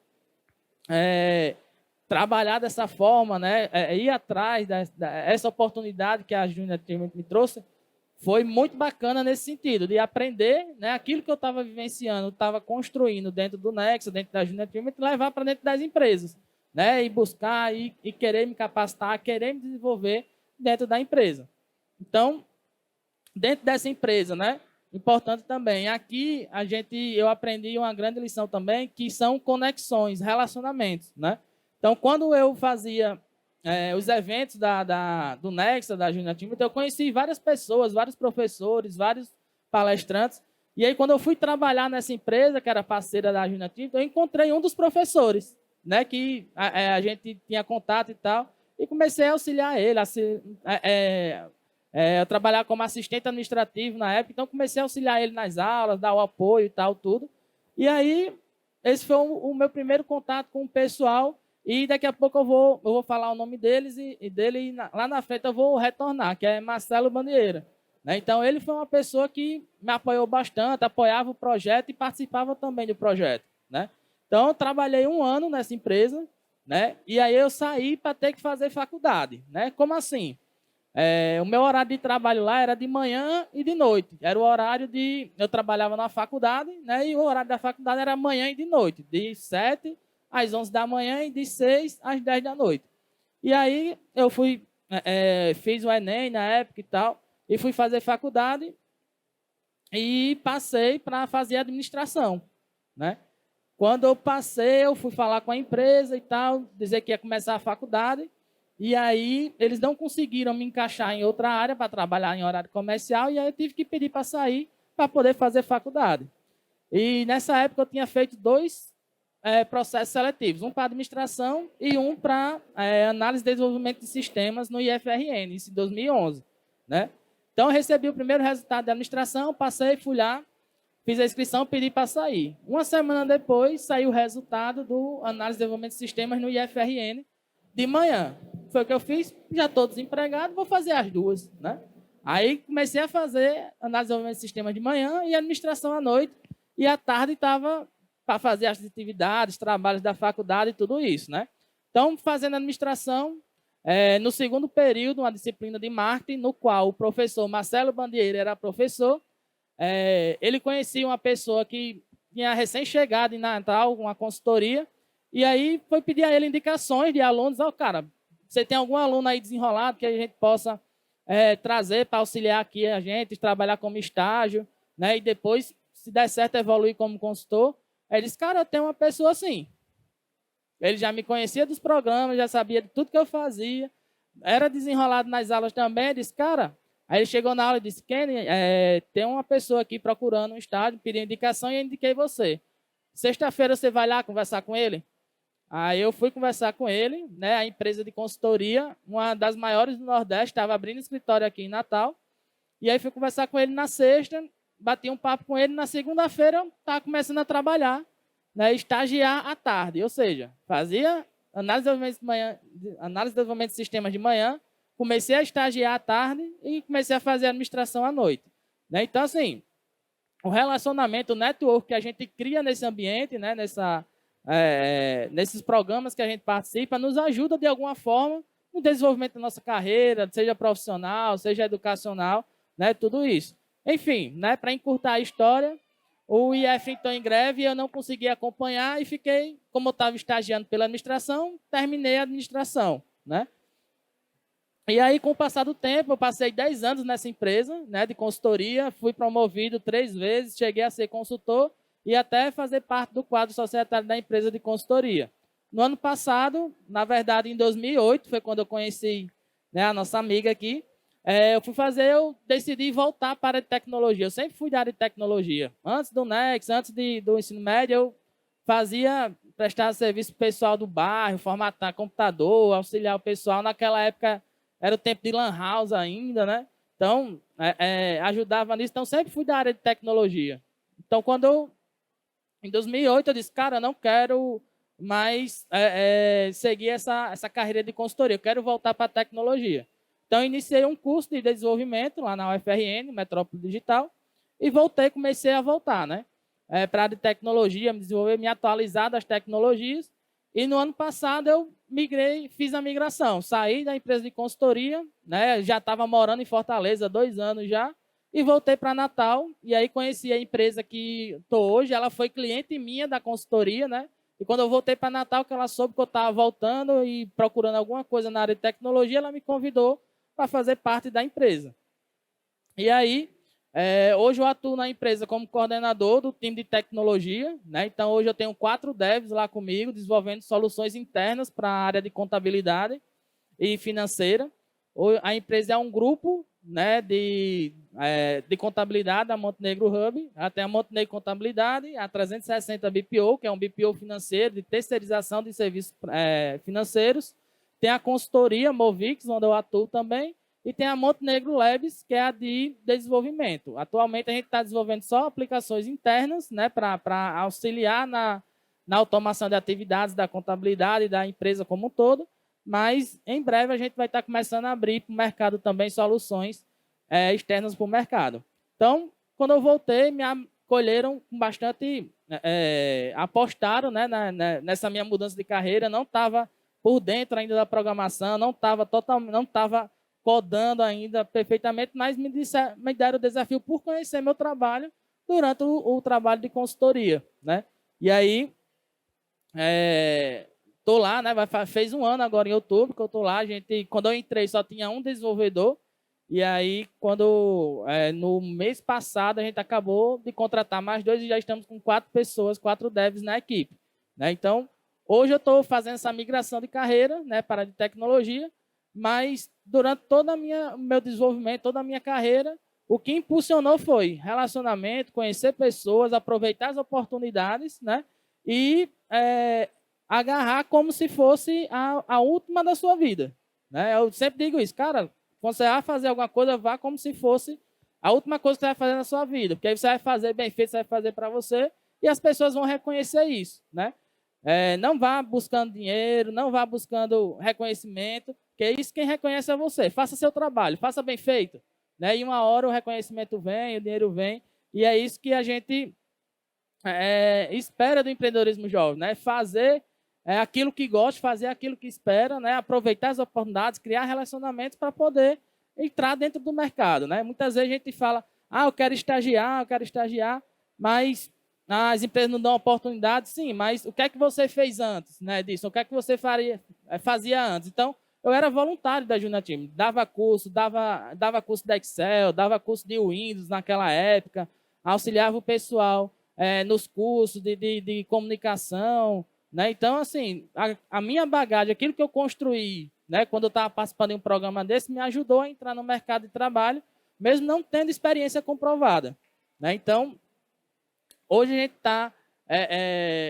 trabalhar dessa forma, né? Ir atrás dessa oportunidade que a Junior Achievement me trouxe, foi muito bacana nesse sentido, de aprender, né, aquilo que eu estava vivenciando, estava construindo dentro do Nexus, dentro da Junior Achievement, levar para dentro das empresas. Né, e buscar e querer me capacitar, querer me desenvolver dentro da empresa. Então, dentro dessa empresa, né, importante também, aqui eu aprendi uma grande lição também, que são conexões, relacionamentos. Né? Então, quando eu fazia os eventos do Nexus, da Junior Achievement, eu conheci várias pessoas, vários professores, vários palestrantes. E aí, quando eu fui trabalhar nessa empresa, que era parceira da Junior Achievement, eu encontrei um dos professores, né, que a gente tinha contato e tal, e comecei a auxiliar ele, eu trabalhava como assistente administrativo na época, então comecei a auxiliar ele nas aulas, dar o apoio e tal, tudo. E aí, esse foi o meu primeiro contato com o pessoal. E daqui a pouco eu vou falar o nome deles e lá na frente eu vou retornar, que é Marcelo Bandieira. Né? Então, ele foi uma pessoa que me apoiou bastante, apoiava o projeto e participava também do projeto. Né? Então, eu trabalhei 1 ano nessa empresa, né? E aí eu saí para ter que fazer faculdade. Né? Como assim? O meu horário de trabalho lá era de manhã e de noite. Era o horário eu trabalhava na faculdade, né? E o horário da faculdade era manhã e de noite, de 7 às 11 da manhã e de 6 às 10 da noite. E aí eu fiz o Enem na época e tal, e fui fazer faculdade e passei para fazer administração. Né? Quando eu passei, eu fui falar com a empresa e tal, dizer que ia começar a faculdade, e aí eles não conseguiram me encaixar em outra área para trabalhar em horário comercial, e aí eu tive que pedir para sair para poder fazer faculdade. E nessa época eu tinha feito 2 processos seletivos, um para administração e um para análise e desenvolvimento de sistemas no IFRN, isso em 2011. Né? Então, eu recebi o primeiro resultado de administração, passei, fui lá, fiz a inscrição, pedi para sair. Uma semana depois, saiu o resultado do Análise de Desenvolvimento de Sistemas no IFRN de manhã. Foi o que eu fiz, já estou desempregado, vou fazer as duas, né? Aí comecei a fazer Análise de Desenvolvimento de Sistemas de manhã e Administração à noite, e à tarde estava para fazer as atividades, trabalhos da faculdade e tudo isso, né? Então, fazendo administração, no segundo período, uma disciplina de marketing, no qual o professor Marcelo Bandieira era professor, ele conhecia uma pessoa que tinha recém-chegado em Natal, uma consultoria, e aí foi pedir a ele indicações de alunos. Cara, você tem algum aluno aí desenrolado que a gente possa trazer para auxiliar aqui a gente, trabalhar como estágio, né? E depois, se der certo, evoluir como consultor. Aí ele disse, cara, eu tenho uma pessoa assim. Ele já me conhecia dos programas, já sabia de tudo que eu fazia, era desenrolado nas aulas também. Ele disse, cara... Aí ele chegou na aula e disse, Kenny, tem uma pessoa aqui procurando um estágio, pediu indicação e eu indiquei você. Sexta-feira você vai lá conversar com ele? Aí eu fui conversar com ele, né? A empresa de consultoria, uma das maiores do Nordeste, estava abrindo escritório aqui em Natal. E aí fui conversar com ele na sexta, bati um papo com ele. Na segunda-feira eu estava começando a trabalhar, né? Estagiar à tarde. Ou seja, fazia análise de desenvolvimento de sistemas de manhã, comecei a estagiar à tarde e comecei a fazer administração à noite, né? Então, assim, o relacionamento, o network que a gente cria nesse ambiente, né? Nesses programas que a gente participa, nos ajuda de alguma forma no desenvolvimento da nossa carreira, seja profissional, seja educacional, né? Tudo isso. Enfim, né? Para encurtar a história, o IF entrou em greve e eu não consegui acompanhar e fiquei, como eu estava estagiando pela administração, terminei a administração, né? E aí, com o passar do tempo, eu passei 10 anos nessa empresa, né, de consultoria, fui promovido 3 vezes, cheguei a ser consultor e até fazer parte do quadro societário da empresa de consultoria. No ano passado, na verdade, em 2008, foi quando eu conheci, né, a nossa amiga aqui, eu decidi voltar para a área de tecnologia. Eu sempre fui da área de tecnologia. Antes do Nex, antes do ensino médio, eu prestava serviço para o pessoal do bairro, formatar computador, auxiliar o pessoal. Naquela época, era o tempo de Lan House ainda, né? Então, ajudava nisso. Então, sempre fui da área de tecnologia. Então, em 2008, eu disse, cara, eu não quero mais seguir essa carreira de consultoria. Eu quero voltar para a tecnologia. Então, iniciei um curso de desenvolvimento lá na UFRN, Metrópole Digital, e comecei a voltar, né? Para a área de tecnologia, me desenvolver, me atualizar das tecnologias. E no ano passado eu fiz a migração. Saí da empresa de consultoria, né? Já estava morando em Fortaleza há 2 anos já, e voltei para Natal. E aí conheci a empresa que estou hoje. Ela foi cliente minha da consultoria, né? E quando eu voltei para Natal, que ela soube que eu estava voltando e procurando alguma coisa na área de tecnologia, ela me convidou para fazer parte da empresa. E aí, hoje eu atuo na empresa como coordenador do time de tecnologia, né? Então, hoje eu tenho 4 devs lá comigo, desenvolvendo soluções internas para a área de contabilidade e financeira. A empresa é um grupo, né, de contabilidade da Montenegro Hub. Ela tem a Montenegro Contabilidade, a 360 BPO, que é um BPO financeiro, de terceirização de serviços financeiros. Tem a consultoria Movix, onde eu atuo também. E tem a Montenegro Labs, que é a de desenvolvimento. Atualmente, a gente está desenvolvendo só aplicações internas, né, para auxiliar na automação de atividades da contabilidade da empresa como um todo. Mas, em breve, a gente vai estar começando a abrir para o mercado também soluções externas para o mercado. Então, quando eu voltei, me acolheram com bastante... apostaram, né, nessa minha mudança de carreira. Não estava por dentro ainda da programação, não estava codando ainda perfeitamente, mas me deram o desafio por conhecer meu trabalho durante o trabalho de consultoria, né? E aí, estou lá, né? Fez 1 ano agora em outubro que eu estou lá. Quando eu entrei, só tinha um desenvolvedor. E aí, no mês passado, a gente acabou de contratar mais 2 e já estamos com 4 pessoas, 4 devs na equipe, né? Então, hoje eu estou fazendo essa migração de carreira, né, para a área de tecnologia, mas durante todo o meu desenvolvimento, toda a minha carreira, o que impulsionou foi relacionamento, conhecer pessoas, aproveitar as oportunidades, né, e agarrar como se fosse a última da sua vida, né? Eu sempre digo isso, cara, quando você vai fazer alguma coisa, vá como se fosse a última coisa que você vai fazer na sua vida, porque aí você vai fazer bem feito, você vai fazer para você e as pessoas vão reconhecer isso, né? Não vá buscando dinheiro, não vá buscando reconhecimento, porque isso quem reconhece é você. Faça seu trabalho, faça bem feito, né? E uma hora o reconhecimento vem, o dinheiro vem, e é isso que a gente espera do empreendedorismo jovem, né? Fazer aquilo que gosta, fazer aquilo que espera, né? Aproveitar as oportunidades, criar relacionamentos para poder entrar dentro do mercado, né? Muitas vezes a gente fala, eu quero estagiar, mas as empresas não dão oportunidade, sim, mas o que é que você fez antes, né, disso? O que é que você fazia antes? Então, eu era voluntário da Junior Team, dava curso de Excel, dava curso de Windows naquela época, auxiliava o pessoal nos cursos de comunicação, né? Então, assim, a minha bagagem, aquilo que eu construí, né, quando eu estava participando de um programa desse, me ajudou a entrar no mercado de trabalho, mesmo não tendo experiência comprovada, né? Então, hoje a gente está...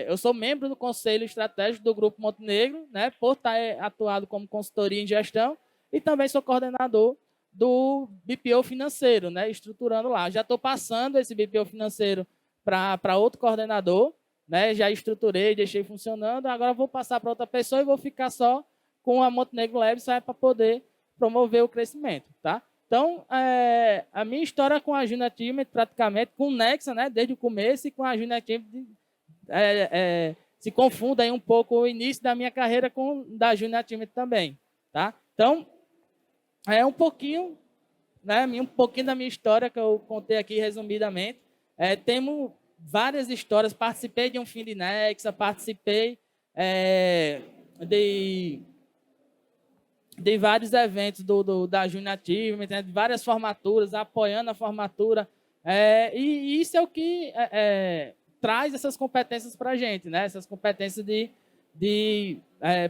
eu sou membro do Conselho Estratégico do Grupo Montenegro, né, por estar atuado como consultoria em gestão, e também sou coordenador do BPO financeiro, né, estruturando lá. Já estou passando esse BPO financeiro para outro coordenador, né, já estruturei, deixei funcionando, agora vou passar para outra pessoa e vou ficar só com a Montenegro Labs para poder promover o crescimento, tá? Então, a minha história com a Junior Team, praticamente, com o Nexa, né, desde o começo, e com a Junior Team, se confunda aí um pouco o início da minha carreira com da Junior Team também, tá? Então, um pouquinho, né, um pouquinho da minha história que eu contei aqui resumidamente. Temos várias histórias, participei de um fim de Nexa, participei de vários eventos da Junior Team, de várias formaturas, apoiando a formatura, e isso é o que traz essas competências para a gente, né? Essas competências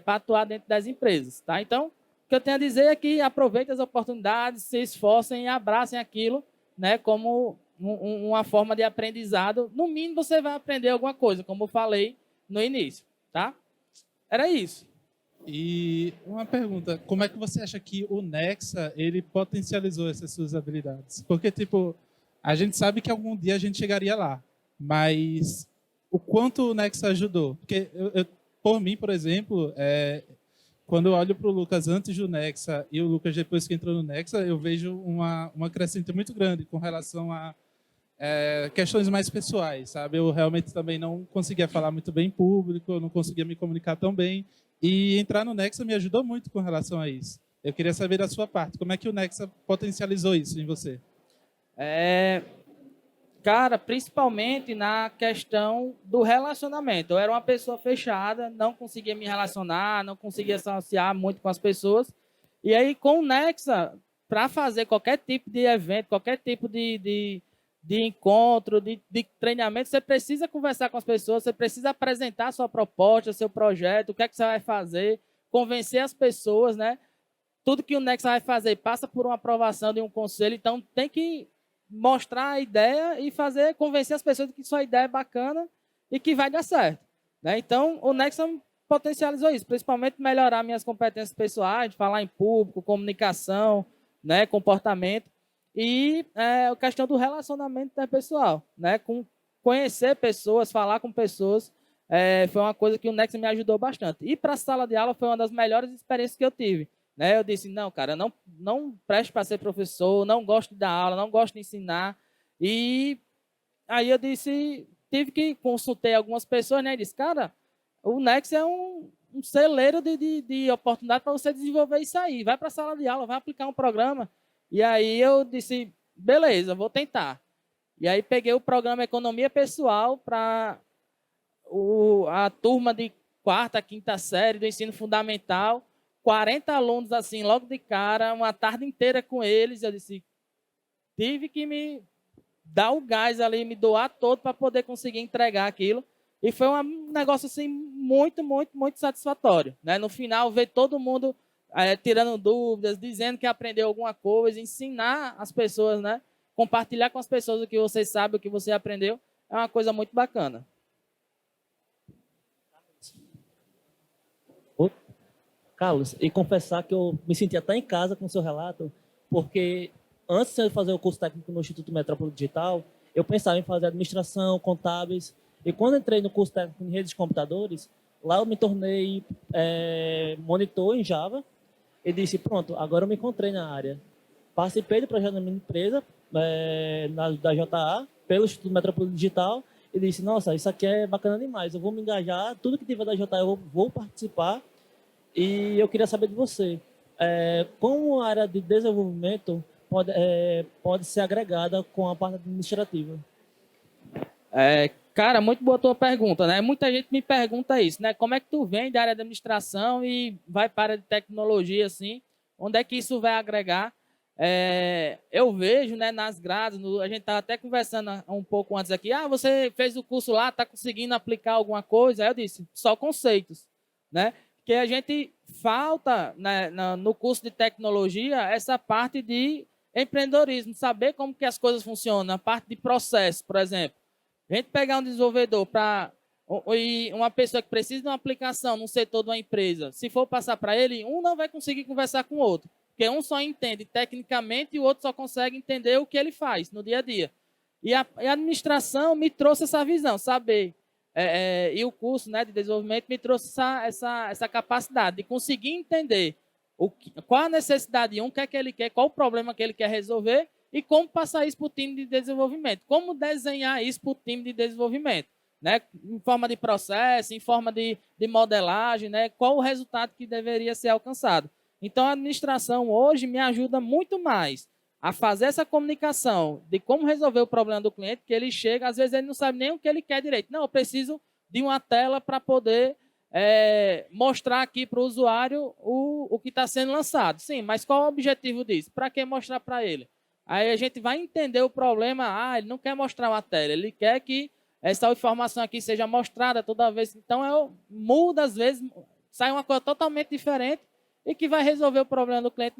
para atuar dentro das empresas, tá? Então, o que eu tenho a dizer é que aproveitem as oportunidades, se esforcem e abracem aquilo, né, como uma forma de aprendizado. No mínimo, você vai aprender alguma coisa, como eu falei no início, tá? Era isso. E uma pergunta, como é que você acha que o Nexa, ele potencializou essas suas habilidades? Porque, tipo, a gente sabe que algum dia a gente chegaria lá, mas o quanto o Nexa ajudou? Porque, por mim, por exemplo, quando eu olho para o Lucas antes do Nexa e o Lucas depois que entrou no Nexa, eu vejo uma crescente muito grande com relação a questões mais pessoais, sabe? Eu realmente também não conseguia falar muito bem em público, eu não conseguia me comunicar tão bem, e entrar no Nexa me ajudou muito com relação a isso. Eu queria saber da sua parte, como é que o Nexa potencializou isso em você? Cara, principalmente na questão do relacionamento. Eu era uma pessoa fechada, não conseguia me relacionar, não conseguia associar muito com as pessoas. E aí, com o Nexa, para fazer qualquer tipo de evento, qualquer tipo de encontro, de treinamento, você precisa conversar com as pessoas, você precisa apresentar a sua proposta, seu projeto, o que é que você vai fazer, convencer as pessoas, né? Tudo que o Nexa vai fazer passa por uma aprovação de um conselho, então tem que mostrar a ideia e convencer as pessoas de que sua ideia é bacana e que vai dar certo, né? Então, o Nexa potencializou isso, principalmente melhorar minhas competências pessoais, de falar em público, comunicação, né, comportamento, e a questão do relacionamento interpessoal, né? Conhecer pessoas, falar com pessoas, foi uma coisa que o Nexa me ajudou bastante. E para a sala de aula foi uma das melhores experiências que eu tive, né? Eu disse, não, cara, não preste para ser professor, não gosto de dar aula, não gosto de ensinar. E aí eu consultei algumas pessoas, né? E disse, cara, o Nexa é um celeiro de oportunidade para você desenvolver isso aí. Vai para a sala de aula, vai aplicar um programa. E aí eu disse, beleza, vou tentar. E aí peguei o programa Economia Pessoal para a turma de 4ª, 5ª série do ensino fundamental, 40 alunos assim, logo de cara, uma tarde inteira com eles. Eu disse, tive que me dar o gás ali, me doar todo para poder conseguir entregar aquilo. E foi um negócio assim muito, muito, muito satisfatório, né? No final, ver todo mundo tirando dúvidas, dizendo que aprendeu alguma coisa, ensinar as pessoas, né? Compartilhar com as pessoas o que você sabe, o que você aprendeu, é uma coisa muito bacana. Carlos, e confessar que eu me senti até em casa com o seu relato, porque antes de eu fazer o curso técnico no Instituto Metrópole Digital, eu pensava em fazer administração, contábeis. E quando entrei no curso técnico em redes de computadores, lá eu me tornei monitor em Java e disse, pronto, agora eu me encontrei na área. Participei do projeto da minha empresa, da JA, pelo Instituto Metrópole Digital, e disse, nossa, isso aqui é bacana demais, eu vou me engajar, tudo que tiver da JA eu vou participar, e eu queria saber de você. Como a área de desenvolvimento pode ser agregada com a parte administrativa? Cara, muito boa a tua pergunta, né? Muita gente me pergunta isso, né? Como é que tu vem da área de administração e vai para a área de tecnologia, assim? Onde é que isso vai agregar? Eu vejo, né, nas grades, a gente estava até conversando um pouco antes aqui, você fez o curso lá, está conseguindo aplicar alguma coisa? Aí eu disse, só conceitos, né? Porque a gente falta, né, no curso de tecnologia essa parte de empreendedorismo, saber como que as coisas funcionam, a parte de processo, por exemplo. A gente pegar um desenvolvedor e uma pessoa que precisa de uma aplicação no setor de uma empresa, se for passar para ele, um não vai conseguir conversar com o outro, porque um só entende tecnicamente e o outro só consegue entender o que ele faz no dia a dia. E a administração me trouxe essa visão, saber, e o curso, né, de desenvolvimento me trouxe essa capacidade de conseguir entender qual a necessidade de um, o que é que ele quer, qual o problema que ele quer resolver, e como passar isso para o time de desenvolvimento. Como desenhar isso para o time de desenvolvimento. Né? Em forma de processo, em forma de modelagem, né? Qual o resultado que deveria ser alcançado. Então, a administração hoje me ajuda muito mais a fazer essa comunicação de como resolver o problema do cliente, que ele chega, às vezes ele não sabe nem o que ele quer direito. Não, eu preciso de uma tela para poder mostrar aqui para o usuário o que está sendo lançado. Sim, mas qual é o objetivo disso? Para que mostrar para ele? Aí a gente vai entender o problema. Ele não quer mostrar uma tela, ele quer que essa informação aqui seja mostrada toda vez. Então, muda às vezes, sai uma coisa totalmente diferente e que vai resolver o problema do cliente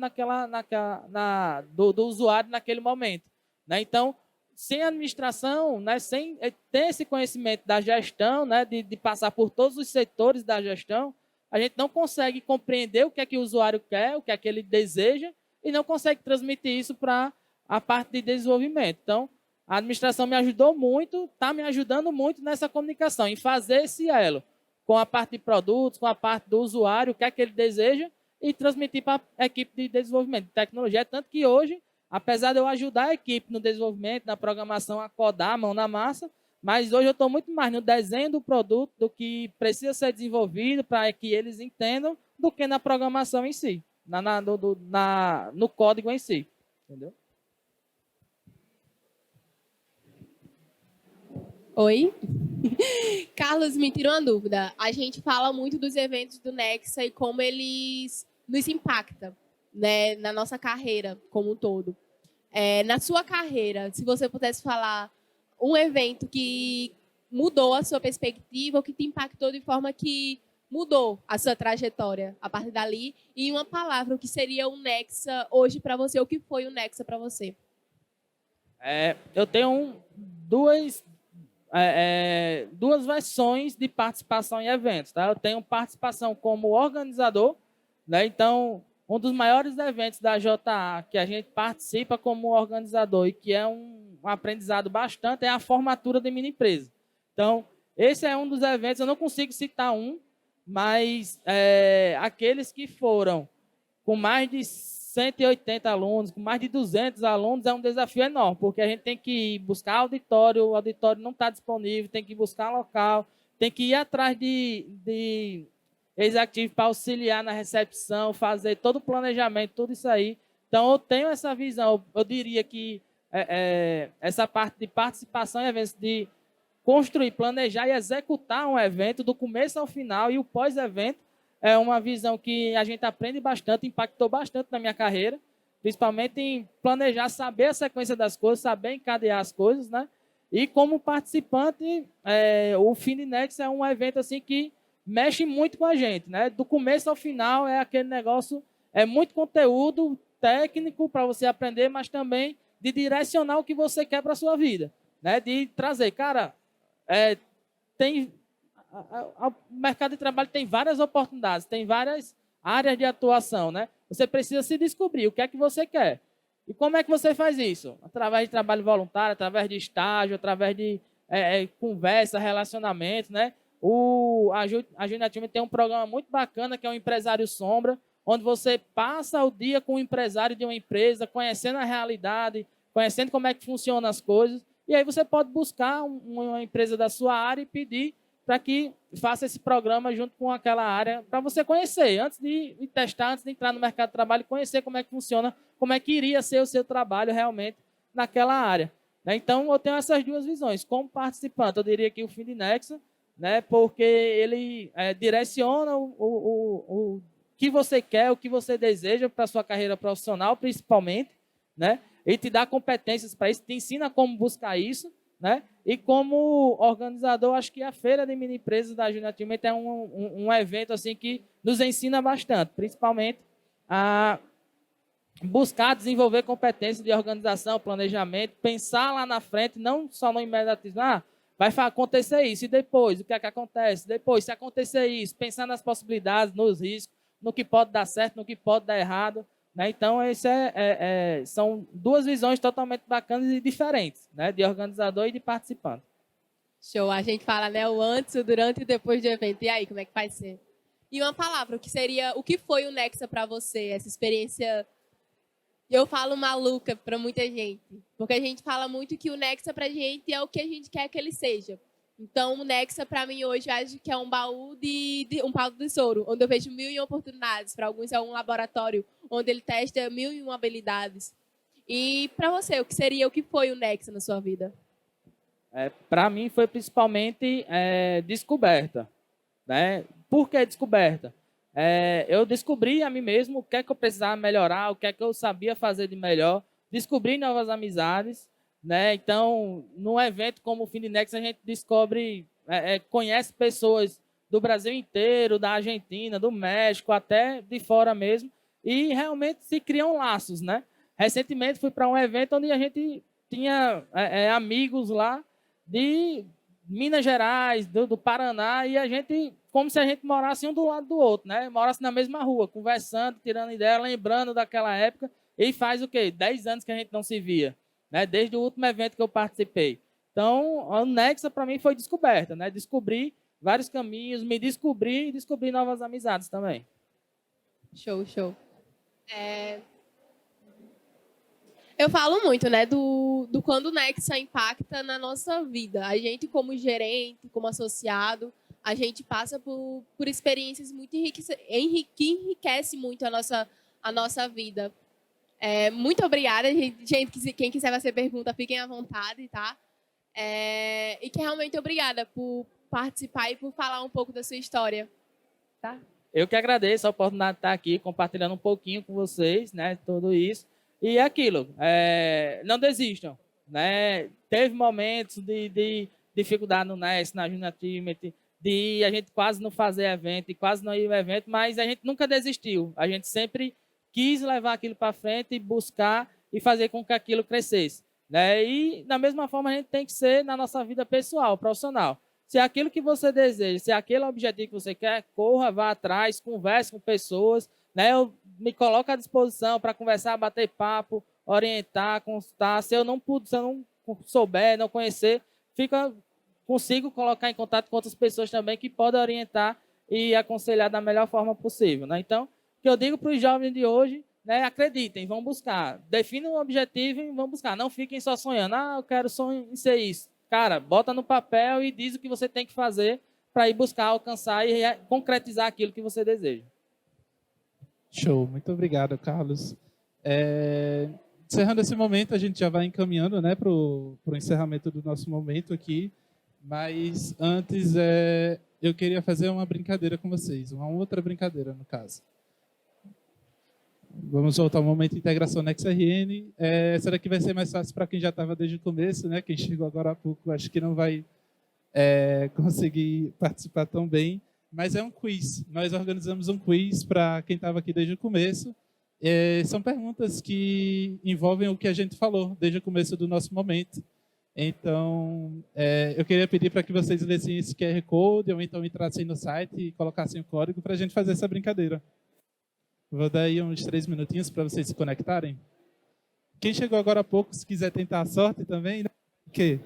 do usuário naquele momento. Né? Então, sem administração, né, sem ter esse conhecimento da gestão, né, de passar por todos os setores da gestão, a gente não consegue compreender o que é que o usuário quer, o que é que ele deseja, e não consegue transmitir isso para a parte de desenvolvimento. Então, a administração me ajudou muito, está me ajudando muito nessa comunicação, em fazer esse elo com a parte de produtos, com a parte do usuário, o que é que ele deseja, e transmitir para a equipe de desenvolvimento de tecnologia. Tanto que hoje, apesar de eu ajudar a equipe no desenvolvimento, na programação, a codar, a mão na massa, mas hoje eu estou muito mais no desenho do produto, do que precisa ser desenvolvido para que eles entendam, do que na programação em si, no código em si. Entendeu? Oi? Carlos, me tira uma dúvida. A gente fala muito dos eventos do Nexa e como eles nos impactam, né, na nossa carreira como um todo. Na sua carreira, se você pudesse falar um evento que mudou a sua perspectiva ou que te impactou de forma que mudou a sua trajetória a partir dali, e uma palavra, o que seria o Nexa hoje para você, o que foi o Nexa para você? Eu tenho duas versões de participação em eventos. Tá? Eu tenho participação como organizador, né? Então, um dos maiores eventos da JA que a gente participa como organizador e que é um aprendizado bastante é a formatura de mini empresa. Então, esse é um dos eventos, eu não consigo citar um, mas aqueles que foram com mais de 180 alunos, com mais de 200 alunos, é um desafio enorme, porque a gente tem que ir buscar auditório, o auditório não está disponível, tem que buscar local, tem que ir atrás de executivo para auxiliar na recepção, fazer todo o planejamento, tudo isso aí. Então, eu tenho essa visão, eu diria que essa parte de participação em eventos, de construir, planejar e executar um evento do começo ao final e o pós-evento, é uma visão que a gente aprende bastante, impactou bastante na minha carreira, principalmente em planejar, saber a sequência das coisas, saber encadear as coisas, né? E como participante, o Fininex é um evento assim que mexe muito com a gente, né? Do começo ao final é aquele negócio, é muito conteúdo técnico para você aprender, mas também de direcionar o que você quer para a sua vida, né? De trazer, cara, o mercado de trabalho tem várias oportunidades, tem várias áreas de atuação, né? Você precisa se descobrir o que é que você quer. E como é que você faz isso? Através de trabalho voluntário, através de estágio, através de conversa, relacionamento, né? A Júnior Time tem um programa muito bacana que é o Empresário Sombra, onde você passa o dia com o empresário de uma empresa, conhecendo a realidade, conhecendo como é que funcionam as coisas, e aí você pode buscar uma empresa da sua área e pedir para que faça esse programa junto com aquela área, para você conhecer, antes de testar, antes de entrar no mercado de trabalho, conhecer como é que funciona, como é que iria ser o seu trabalho realmente naquela área. Né? Então, eu tenho essas duas visões. Como participante, eu diria que o Findinexa, né, porque ele direciona o que você quer, o que você deseja para a sua carreira profissional, principalmente, né? E te dá competências para isso, te ensina como buscar isso, né? E como organizador, acho que a Feira de Mini Empresas da Júnior Team é um evento assim, que nos ensina bastante, principalmente a buscar desenvolver competências de organização, planejamento, pensar lá na frente, não só no imediatismo. Vai acontecer isso, e depois, o que é que acontece? Depois, se acontecer isso, pensar nas possibilidades, nos riscos, no que pode dar certo, no que pode dar errado. Né? Então, são duas visões totalmente bacanas e diferentes, né? De organizador e de participante. Show. A gente fala, né, o antes, o durante e depois do evento. E aí, como é que vai ser? E uma palavra, o que foi o Nexa para você? Essa experiência, eu falo maluca para muita gente. Porque a gente fala muito que o Nexa pra gente é o que a gente quer que ele seja. Então, o Nexa, para mim, hoje, eu acho que é um baú um pau do tesouro, onde eu vejo 1001 oportunidades. Para alguns, é um laboratório onde ele testa 1001 habilidades. E, para você, o que foi o Nexa na sua vida? Para mim, foi principalmente descoberta. Né? Por que descoberta? Eu descobri a mim mesmo o que é que eu precisava melhorar, o que é que eu sabia fazer de melhor, descobri novas amizades. Né? Então, num evento como o Findinex, a gente descobre, conhece pessoas do Brasil inteiro, da Argentina, do México, até de fora mesmo, e realmente se criam laços. Né? Recentemente fui para um evento onde a gente tinha amigos lá de Minas Gerais, do Paraná, e a gente, como se a gente morasse um do lado do outro, né? Morasse na mesma rua, conversando, tirando ideia, lembrando daquela época, e faz o quê? 10 anos que a gente não se via. Né, desde o último evento que eu participei. Então, a Nexa, para mim, foi descoberta. Né? Descobri vários caminhos, me descobri e descobri novas amizades também. Show, show. Eu falo muito, né, do quando o Nexa impacta na nossa vida. A gente, como gerente, como associado, a gente passa por experiências muito que enriquecem muito a nossa vida. Muito obrigada, gente. Quem quiser fazer pergunta, fiquem à vontade, tá? E que realmente obrigada por participar e por falar um pouco da sua história, tá? Eu que agradeço a oportunidade de estar aqui compartilhando um pouquinho com vocês, né, tudo isso. E é aquilo, não desistam, né? Teve momentos de dificuldade no NES, na Junior Team, de a gente quase não fazer evento, e quase não ir ao evento, mas a gente nunca desistiu. A gente sempre quis levar aquilo para frente e buscar e fazer com que aquilo crescesse. Né? E, da mesma forma, a gente tem que ser na nossa vida pessoal, profissional. Se é aquilo que você deseja, se é aquele objetivo que você quer, corra, vá atrás, converse com pessoas. Né? Eu me coloco à disposição para conversar, bater papo, orientar, consultar. Se eu não souber, não conhecer, consigo colocar em contato com outras pessoas também que podem orientar e aconselhar da melhor forma possível. Né? Então, que eu digo para os jovens de hoje, né, acreditem, vão buscar. Definem um objetivo e vão buscar. Não fiquem só sonhando. Eu quero sonhar em ser isso. Cara, bota no papel e diz o que você tem que fazer para ir buscar, alcançar e concretizar aquilo que você deseja. Show. Muito obrigado, Carlos. Encerrando esse momento, a gente já vai encaminhando, né, para o encerramento do nosso momento aqui. Mas antes, eu queria fazer uma brincadeira com vocês. Uma outra brincadeira, no caso. Vamos voltar ao momento de integração NexRN. Essa daqui vai ser mais fácil para quem já estava desde o começo, né? Quem chegou agora há pouco, acho que não vai conseguir participar tão bem. Mas é um quiz. Nós organizamos um quiz para quem estava aqui desde o começo. São perguntas que envolvem o que a gente falou desde o começo do nosso momento. Então, eu queria pedir para que vocês lessem esse QR Code ou então entrassem no site e colocassem o código para a gente fazer essa brincadeira. Vou dar aí uns 3 minutinhos para vocês se conectarem. Quem chegou agora há pouco, se quiser tentar a sorte também, né? O quê?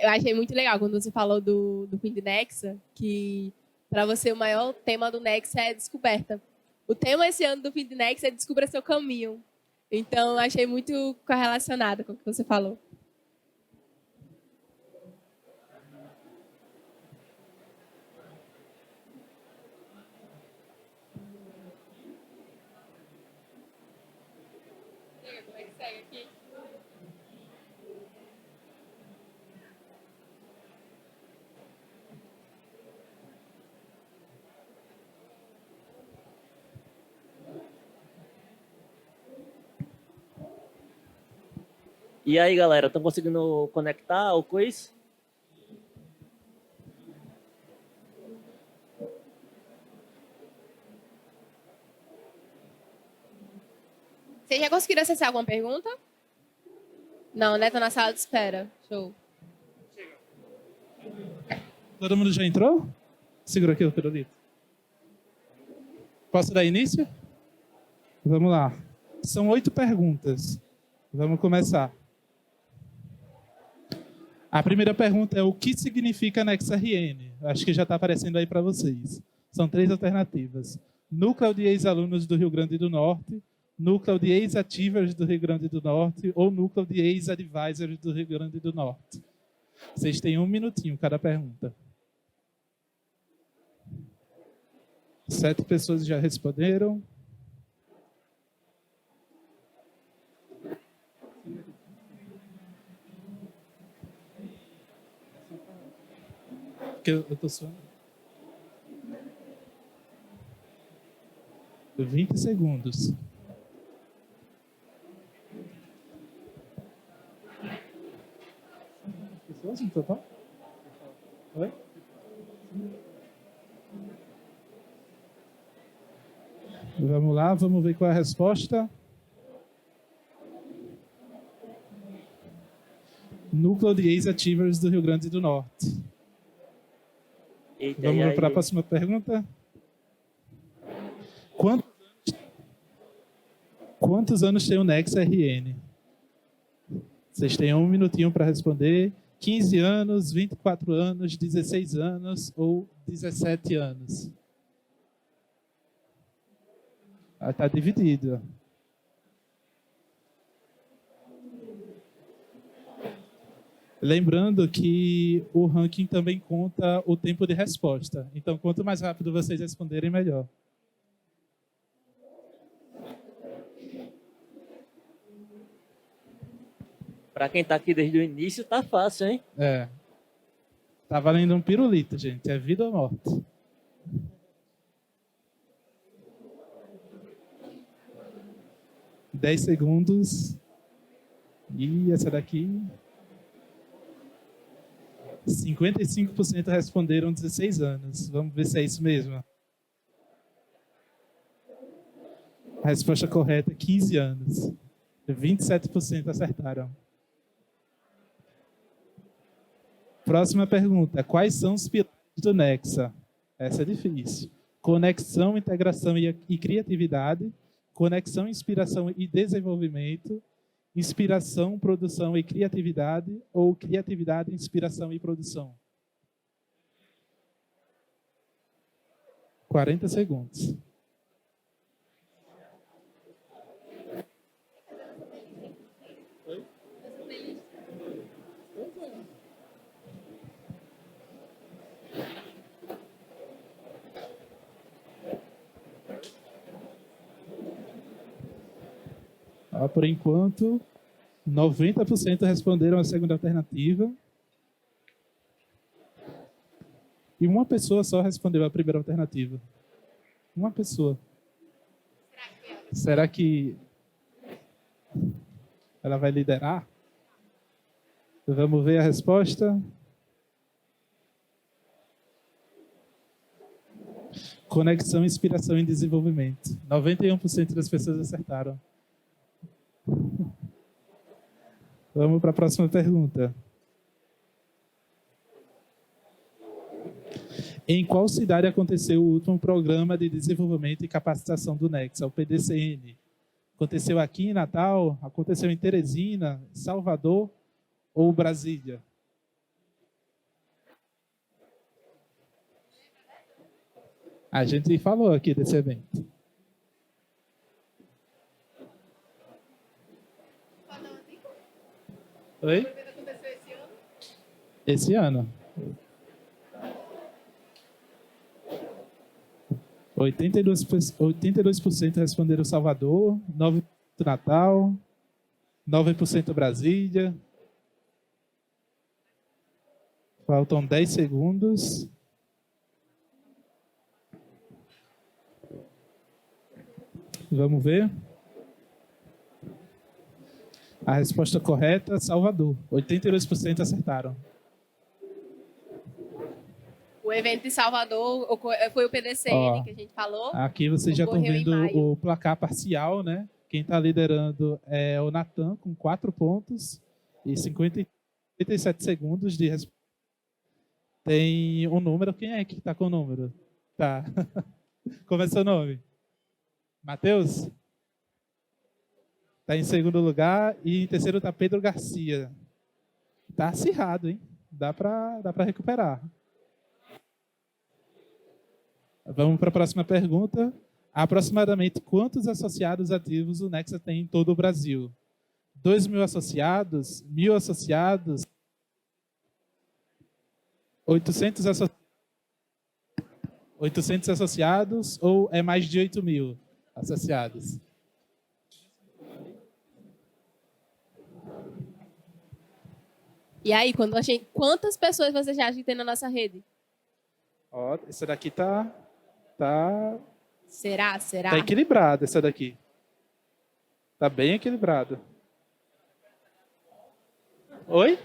Eu achei muito legal quando você falou do Fim de Nexa, que para você o maior tema do Nexa é descoberta. O tema esse ano do Fim de Nexa é descubra seu caminho. Então, eu achei muito correlacionado com o que você falou. Como é que segue aqui? E aí, galera, estão conseguindo conectar o quiz? Vocês já conseguiram acessar alguma pergunta? Não, né? Tô na sala de espera. Show. Todo mundo já entrou? Segura aqui o pirulito. Posso dar início? Vamos lá. São 8 perguntas. Vamos começar. A primeira pergunta é: o que significa NexRN? Acho que já está aparecendo aí para vocês. São 3 alternativas: Núcleo de Ex-Alunos do Rio Grande do Norte, Núcleo de Ex-Ativers do Rio Grande do Norte ou Núcleo de Ex-Advisors do Rio Grande do Norte. Vocês têm 1 minutinho cada pergunta. 7 pessoas já responderam. Porque eu tô suando. 20 segundos. Pessoas no total? Oi? Vamos lá, vamos ver qual é a resposta. Núcleo de Ex-Ativers do Rio Grande do Norte. Eita, Vamos para a próxima pergunta. Quantos anos tem o NexRN? Vocês têm 1 minutinho para responder. 15 anos, 24 anos, 16 anos ou 17 anos? Está dividido. Lembrando que o ranking também conta o tempo de resposta. Então, quanto mais rápido vocês responderem, melhor. Para quem está aqui desde o início, tá fácil, hein? É. Tá valendo um pirulito, gente. É vida ou morte. Dez segundos. E essa daqui... 55% responderam 16 anos. Vamos ver se é isso mesmo. A resposta correta é 15 anos. 27% acertaram. Próxima pergunta. Quais são os pilares do Nexa? Essa é difícil. Conexão, integração e criatividade. Conexão, inspiração e desenvolvimento. Inspiração, produção e criatividade ou criatividade, inspiração e produção? 40 segundos. Por enquanto, 90% responderam a segunda alternativa. E uma pessoa só respondeu a primeira alternativa. Uma pessoa. Será que ela vai liderar? Vamos ver a resposta. Conexão, inspiração e desenvolvimento. 91% das pessoas acertaram. Vamos para a próxima pergunta. Em qual cidade aconteceu o último programa de desenvolvimento e capacitação do Nexa, o PDCN? Aconteceu aqui em Natal? Aconteceu em Teresina, Salvador ou Brasília? A gente falou aqui desse evento. Oi? Esse ano. 82% responderam Salvador, 9% Natal, 9% Brasília. Faltam 10 segundos. Vamos ver. A resposta correta, Salvador. 82% acertaram. O evento de Salvador foi o PDCN Ó, que a gente falou. Aqui vocês já estão Ocorreu em vendo maio. o placar parcial, né? Quem está liderando é o Natan, com 4 pontos e 57 segundos de resposta. Tem um número. Quem é que está com o número? Tá. Como é seu nome? Matheus? Está em segundo lugar. E em terceiro está Pedro Garcia. Está acirrado, hein? Dá para recuperar. Vamos para a próxima pergunta. Aproximadamente quantos associados ativos o Nexa tem em todo o Brasil? 2.000 associados? 1.000 associados? 800 associados ou é mais de 8.000 associados? E aí, quantas pessoas você já acha que tem na nossa rede? Ó, essa daqui tá Será? Tá equilibrada, essa daqui. Tá bem equilibrado. Oi?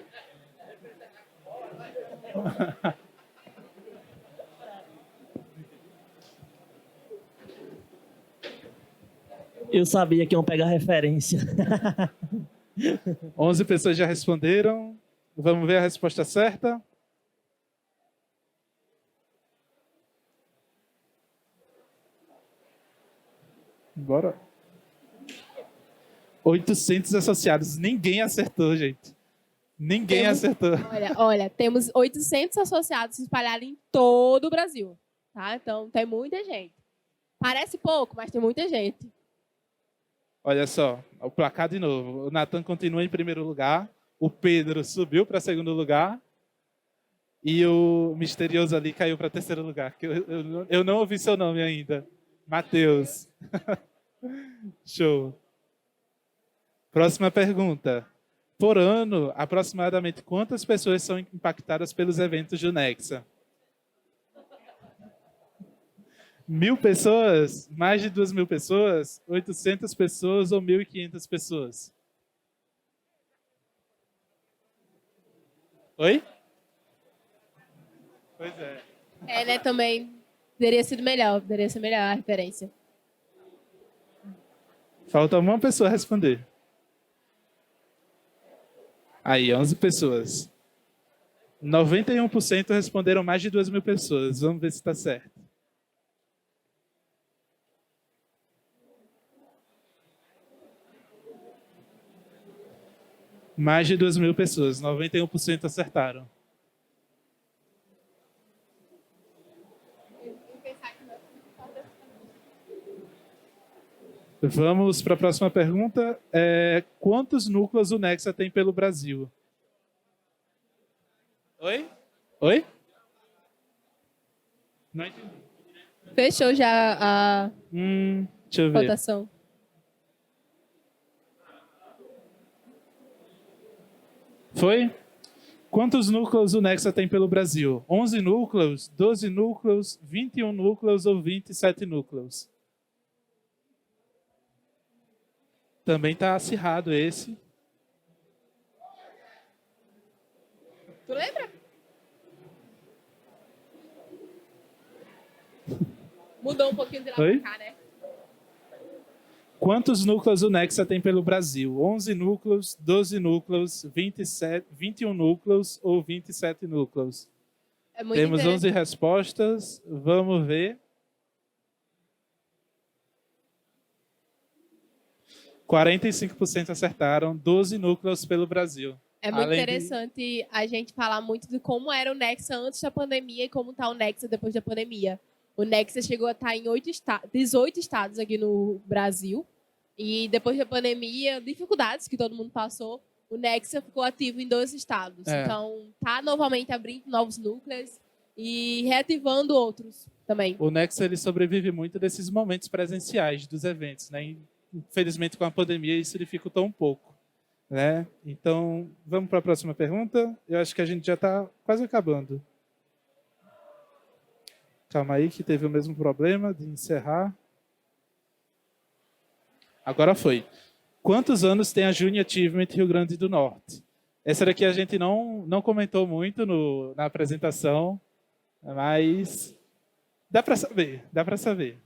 Eu sabia que iam pegar referência. 11 pessoas já responderam. Vamos ver a resposta certa. Bora. 800 associados. Ninguém acertou, gente. Ninguém acertou. Olha, temos 800 associados espalhados em todo o Brasil. Tá? Então, tem muita gente. Parece pouco, mas tem muita gente. Olha só, o placar de novo. O Natan continua em primeiro lugar. O Pedro subiu para segundo lugar. E o misterioso ali caiu para terceiro lugar. Que eu não ouvi seu nome ainda. Matheus. Show. Próxima pergunta. Por ano, aproximadamente quantas pessoas são impactadas pelos eventos do Nexa? 1.000 pessoas? Mais de 2.000 pessoas? 800 pessoas ou 1.500 pessoas? Oi? Pois é. É, né, também. Poderia ser melhor a referência. Falta uma pessoa responder. Aí, 11 pessoas. 91% responderam mais de 2.000 pessoas. Vamos ver se está certo. Mais de 2.000 pessoas. 91% acertaram. Vamos para a próxima pergunta. Quantos núcleos o Nexa tem pelo Brasil? Oi? Oi? Não entendi. Fechou já a Deixa eu ver. votação. Foi? Quantos núcleos o Nexa tem pelo Brasil? 11 núcleos, 12 núcleos, 21 núcleos ou 27 núcleos? Também está acirrado esse. Tu lembra? Mudou um pouquinho de lá Oi? pra cá, né? Quantos núcleos o Nexa tem pelo Brasil? 11 núcleos, 12 núcleos, 27, 21 núcleos ou 27 núcleos? É muito Temos 11 interessante. respostas. Vamos ver. 45% acertaram. 12 núcleos pelo Brasil. É muito Além de- interessante a gente falar muito de como era o Nexa antes da pandemia e como está o Nexa depois da pandemia. O Nexa chegou a estar em 18 estados aqui no Brasil. E depois da pandemia, dificuldades que todo mundo passou, o Nexa ficou ativo em 2 estados. É. Então, está novamente abrindo novos núcleos e reativando outros também. O Nexa ele sobrevive muito desses momentos presenciais dos eventos, né? Infelizmente, com a pandemia, isso dificultou um pouco, né? Então, vamos para a próxima pergunta. Eu acho que a gente já está quase acabando. Calma aí, que teve o mesmo problema de encerrar. Agora foi. Quantos anos tem a Junior Achievement Rio Grande do Norte? Essa daqui a gente não comentou muito na apresentação, mas dá para saber, dá para saber.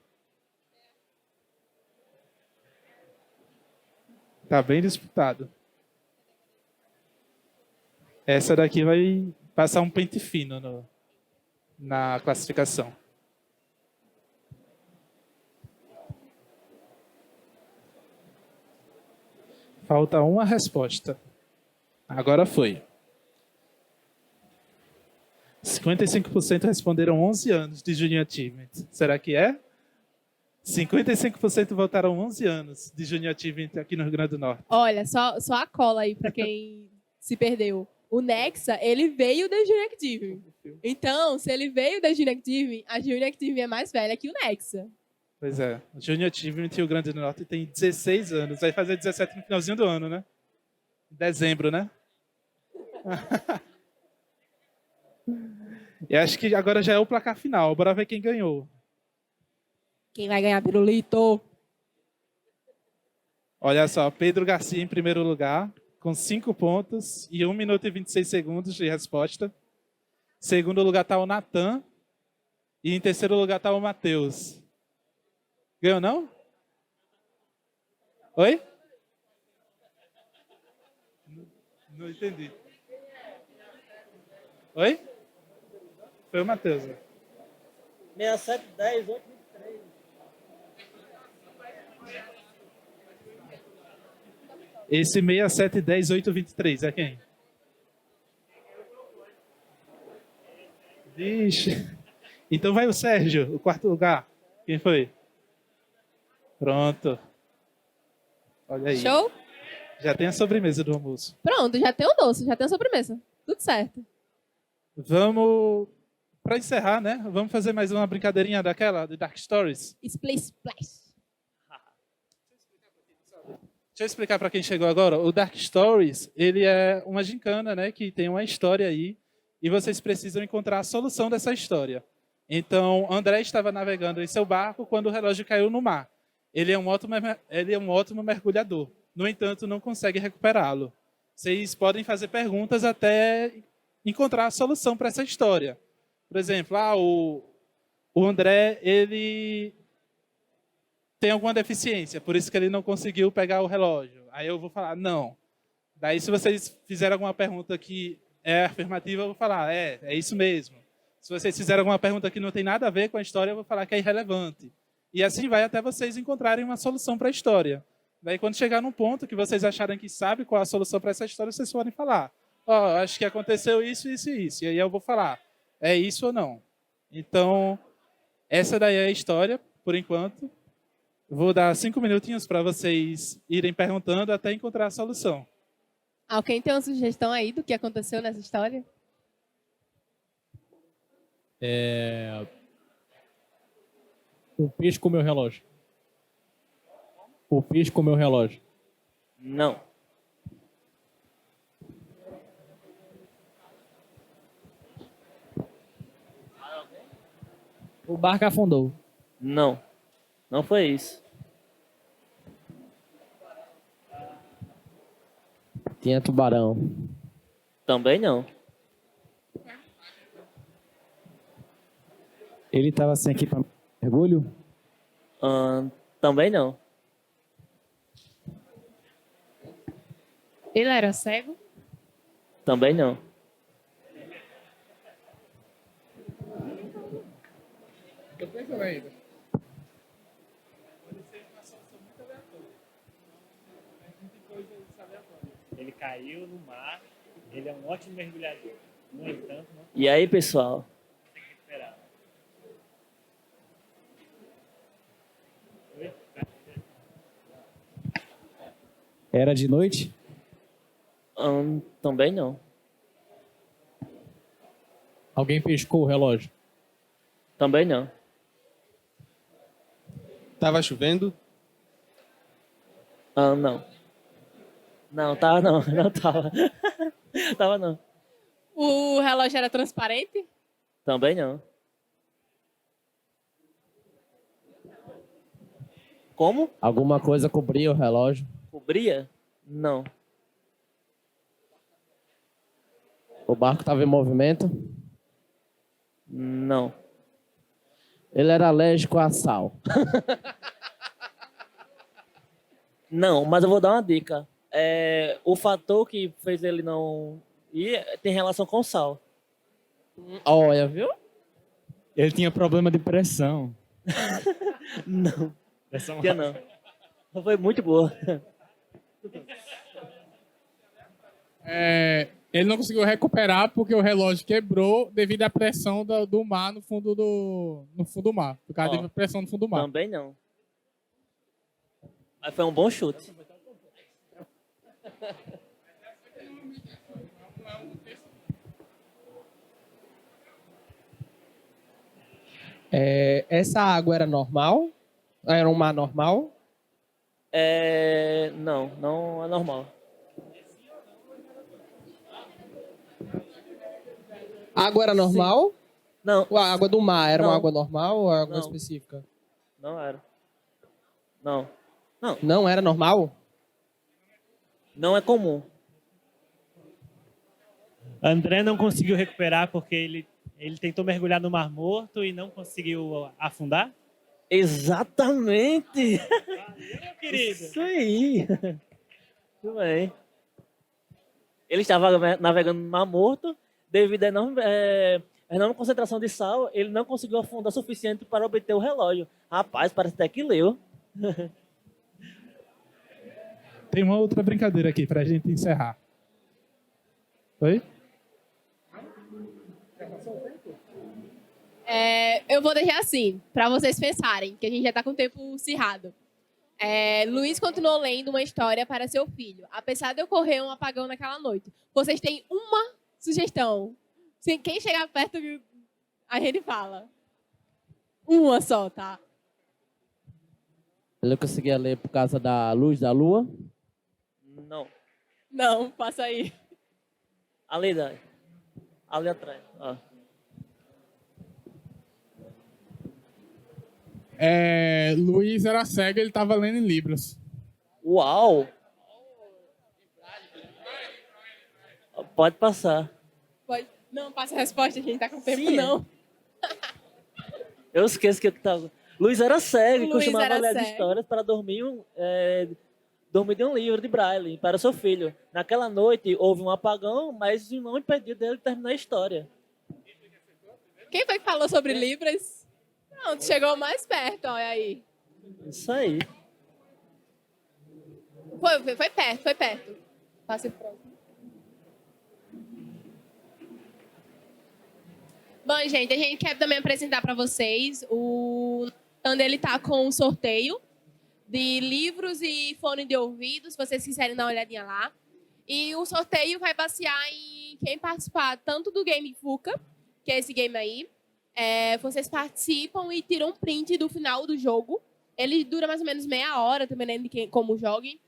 Tá bem disputado. Essa daqui vai passar um pente fino na classificação. Falta uma resposta. Agora foi. 55% responderam 11 anos de Junior Achievement. Será que é? 55% votaram 11 anos de Junior Achievement aqui no Rio Grande do Norte. Olha, só a cola aí para quem se perdeu. O Nexa, ele veio da Junior Active. Então, se ele veio da Junior Active, a Junior Active é mais velha que o Nexa. Pois é. O Junior Achievement Rio Grande do Norte tem 16 anos. Vai fazer 17 no finalzinho do ano, né? Dezembro, né? E acho que agora já é o placar final. Bora ver quem ganhou. Quem vai ganhar pirulito? Olha só, Pedro Garcia em primeiro lugar, com 5 pontos e 1 minuto e 26 segundos de resposta. Segundo lugar está o Natan. E em terceiro lugar está o Matheus. Ganhou, não? Oi? Não entendi. Oi? Foi o Matheus. 67, 10, 8, 23. Esse 67, 10, 8, 23 é quem? Vixe. Então vai o Sérgio, o quarto lugar. Quem foi? Pronto. Olha aí. Show? Já tem a sobremesa do almoço. Pronto, já tem o doce, já tem a sobremesa. Tudo certo. Vamos, para encerrar, né? Vamos fazer mais uma brincadeirinha daquela, de Dark Stories. Splash, splash. Deixa eu explicar para quem chegou agora. O Dark Stories, ele é uma gincana, né? Que tem uma história aí e vocês precisam encontrar a solução dessa história. Então, André estava navegando em seu barco quando o relógio caiu no mar. Ele é um ótimo mergulhador. No entanto, não consegue recuperá-lo. Vocês podem fazer perguntas até encontrar a solução para essa história. Por exemplo, o André, ele tem alguma deficiência, por isso que ele não conseguiu pegar o relógio. Aí eu vou falar, não. Daí, se vocês fizerem alguma pergunta que é afirmativa, eu vou falar, é isso mesmo. Se vocês fizerem alguma pergunta que não tem nada a ver com a história, eu vou falar que é irrelevante. E assim vai até vocês encontrarem uma solução para a história. Daí, quando chegar num ponto que vocês acharem que sabe qual é a solução para essa história, vocês podem falar, acho que aconteceu isso, isso e isso. E aí eu vou falar, é isso ou não. Então, essa daí é a história, por enquanto. Vou dar 5 minutinhos para vocês irem perguntando até encontrar a solução. Alguém tem uma sugestão aí do que aconteceu nessa história? O peixe comeu o relógio. O peixe comeu o relógio. Não. O barco afundou. Não. Não foi isso. Tinha tubarão. Também não. Ele estava sem equipamento de mergulho. Também não. Ele era cego? Também não. Eu pensando ainda. Ele caiu no mar, ele é um ótimo mergulhador. No entanto, não E aí, pessoal? consegue recuperar. Era de noite? Também não. Alguém pescou o relógio? Também não. Tava chovendo? Não. Não, tava não. Não tava. Tava não. O relógio era transparente? Também não. Como? Alguma coisa cobria o relógio? Cobria? Não. O barco estava em movimento? Não. Ele era alérgico a sal. Não, mas eu vou dar uma dica. O fator que fez ele não ir tem relação com o sal. Olha, viu? Ele tinha problema de pressão. Não, Pressão tinha não. Foi muito boa. Ele não conseguiu recuperar porque o relógio quebrou devido à pressão do mar no fundo do mar. Por causa Ó, da pressão no fundo do mar. Também não. Mas foi um bom chute. Essa água era normal? Era um mar normal? Não é normal. A água era normal? Não, Ou a água do mar era uma Não. água normal ou água Não. específica? não era. Não. Não era normal? Não é comum. André não conseguiu recuperar porque ele tentou mergulhar no Mar Morto e não conseguiu afundar? Exatamente! Meu querido! Isso aí! Tudo bem. Ele estava navegando no Mar Morto, devido à enorme concentração de sal, ele não conseguiu afundar o suficiente para obter o relógio. Rapaz, parece até que leu. Tem uma outra brincadeira aqui pra gente encerrar. Oi? Eu vou deixar assim, para vocês pensarem, que a gente já tá com o tempo acirrado. Luiz continuou lendo uma história para seu filho, apesar de ocorrer um apagão naquela noite. Vocês têm uma sugestão. Quem chegar perto, a gente fala. Uma só, tá? Ele não conseguia ler por causa da luz da lua? Não. Não, passa aí. Ali atrás. Ó. Luiz era cego e ele estava lendo em Libras. Uau! Pode passar. Não, passa a resposta, a gente tá com tempo, Sim. não. Eu esqueço que eu tava. Luiz era cego e Luiz costumava era ler as cego. histórias para dormir de um livro de Braille para seu filho. Naquela noite houve um apagão, mas não impediu dele terminar a história. Quem foi que falou sobre Libras? Não, tu chegou mais perto, olha aí. Isso aí. Foi perto. Passa pro próximo. Bom, gente, a gente quer também apresentar para vocês o Thunder, ele tá com um sorteio de livros e fone de ouvido, se vocês quiserem dar uma olhadinha lá. E o sorteio vai basear em quem participar tanto do Game Fuca, que é esse game aí. Vocês participam e tiram um print do final do jogo. Ele dura mais ou menos meia hora, dependendo de como joguem.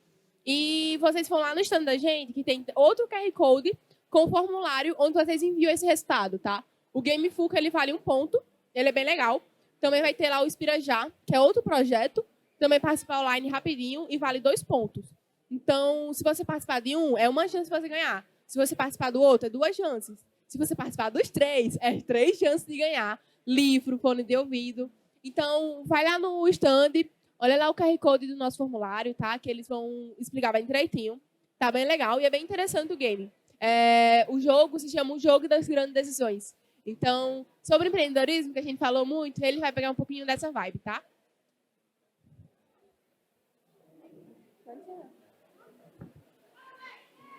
E vocês vão lá no stand da gente, que tem outro QR Code com formulário onde vocês enviam esse resultado, tá? O Game Fuca, ele vale 1 ponto. Ele é bem legal. Também vai ter lá o Inspirajá, que é outro projeto. Também participar online rapidinho e vale 2 pontos. Então, se você participar de um, é uma chance de você ganhar. Se você participar do outro, é 2 chances. Se você participar dos 3, é 3 chances de ganhar livro, fone de ouvido. Então, vai lá no stand, olha lá o QR Code do nosso formulário, tá? Que eles vão explicar bem direitinho. Tá bem legal e é bem interessante o game. O jogo se chama O Jogo das Grandes Decisões. Então, sobre empreendedorismo, que a gente falou muito, ele vai pegar um pouquinho dessa vibe, tá?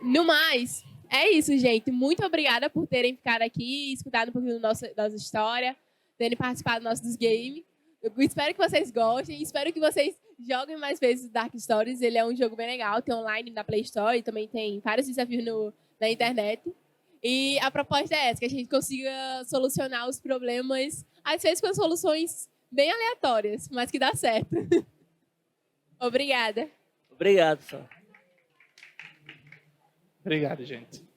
No mais, é isso, gente. Muito obrigada por terem ficado aqui e escutado um pouquinho da nossa história, terem participado dos games. Eu espero que vocês gostem, espero que vocês joguem mais vezes o Dark Stories. Ele é um jogo bem legal, tem online na Play Store e também tem vários desafios na internet. E a proposta é essa, que a gente consiga solucionar os problemas, às vezes com soluções bem aleatórias, mas que dá certo. Obrigada. Obrigado, pessoal. Obrigado, gente.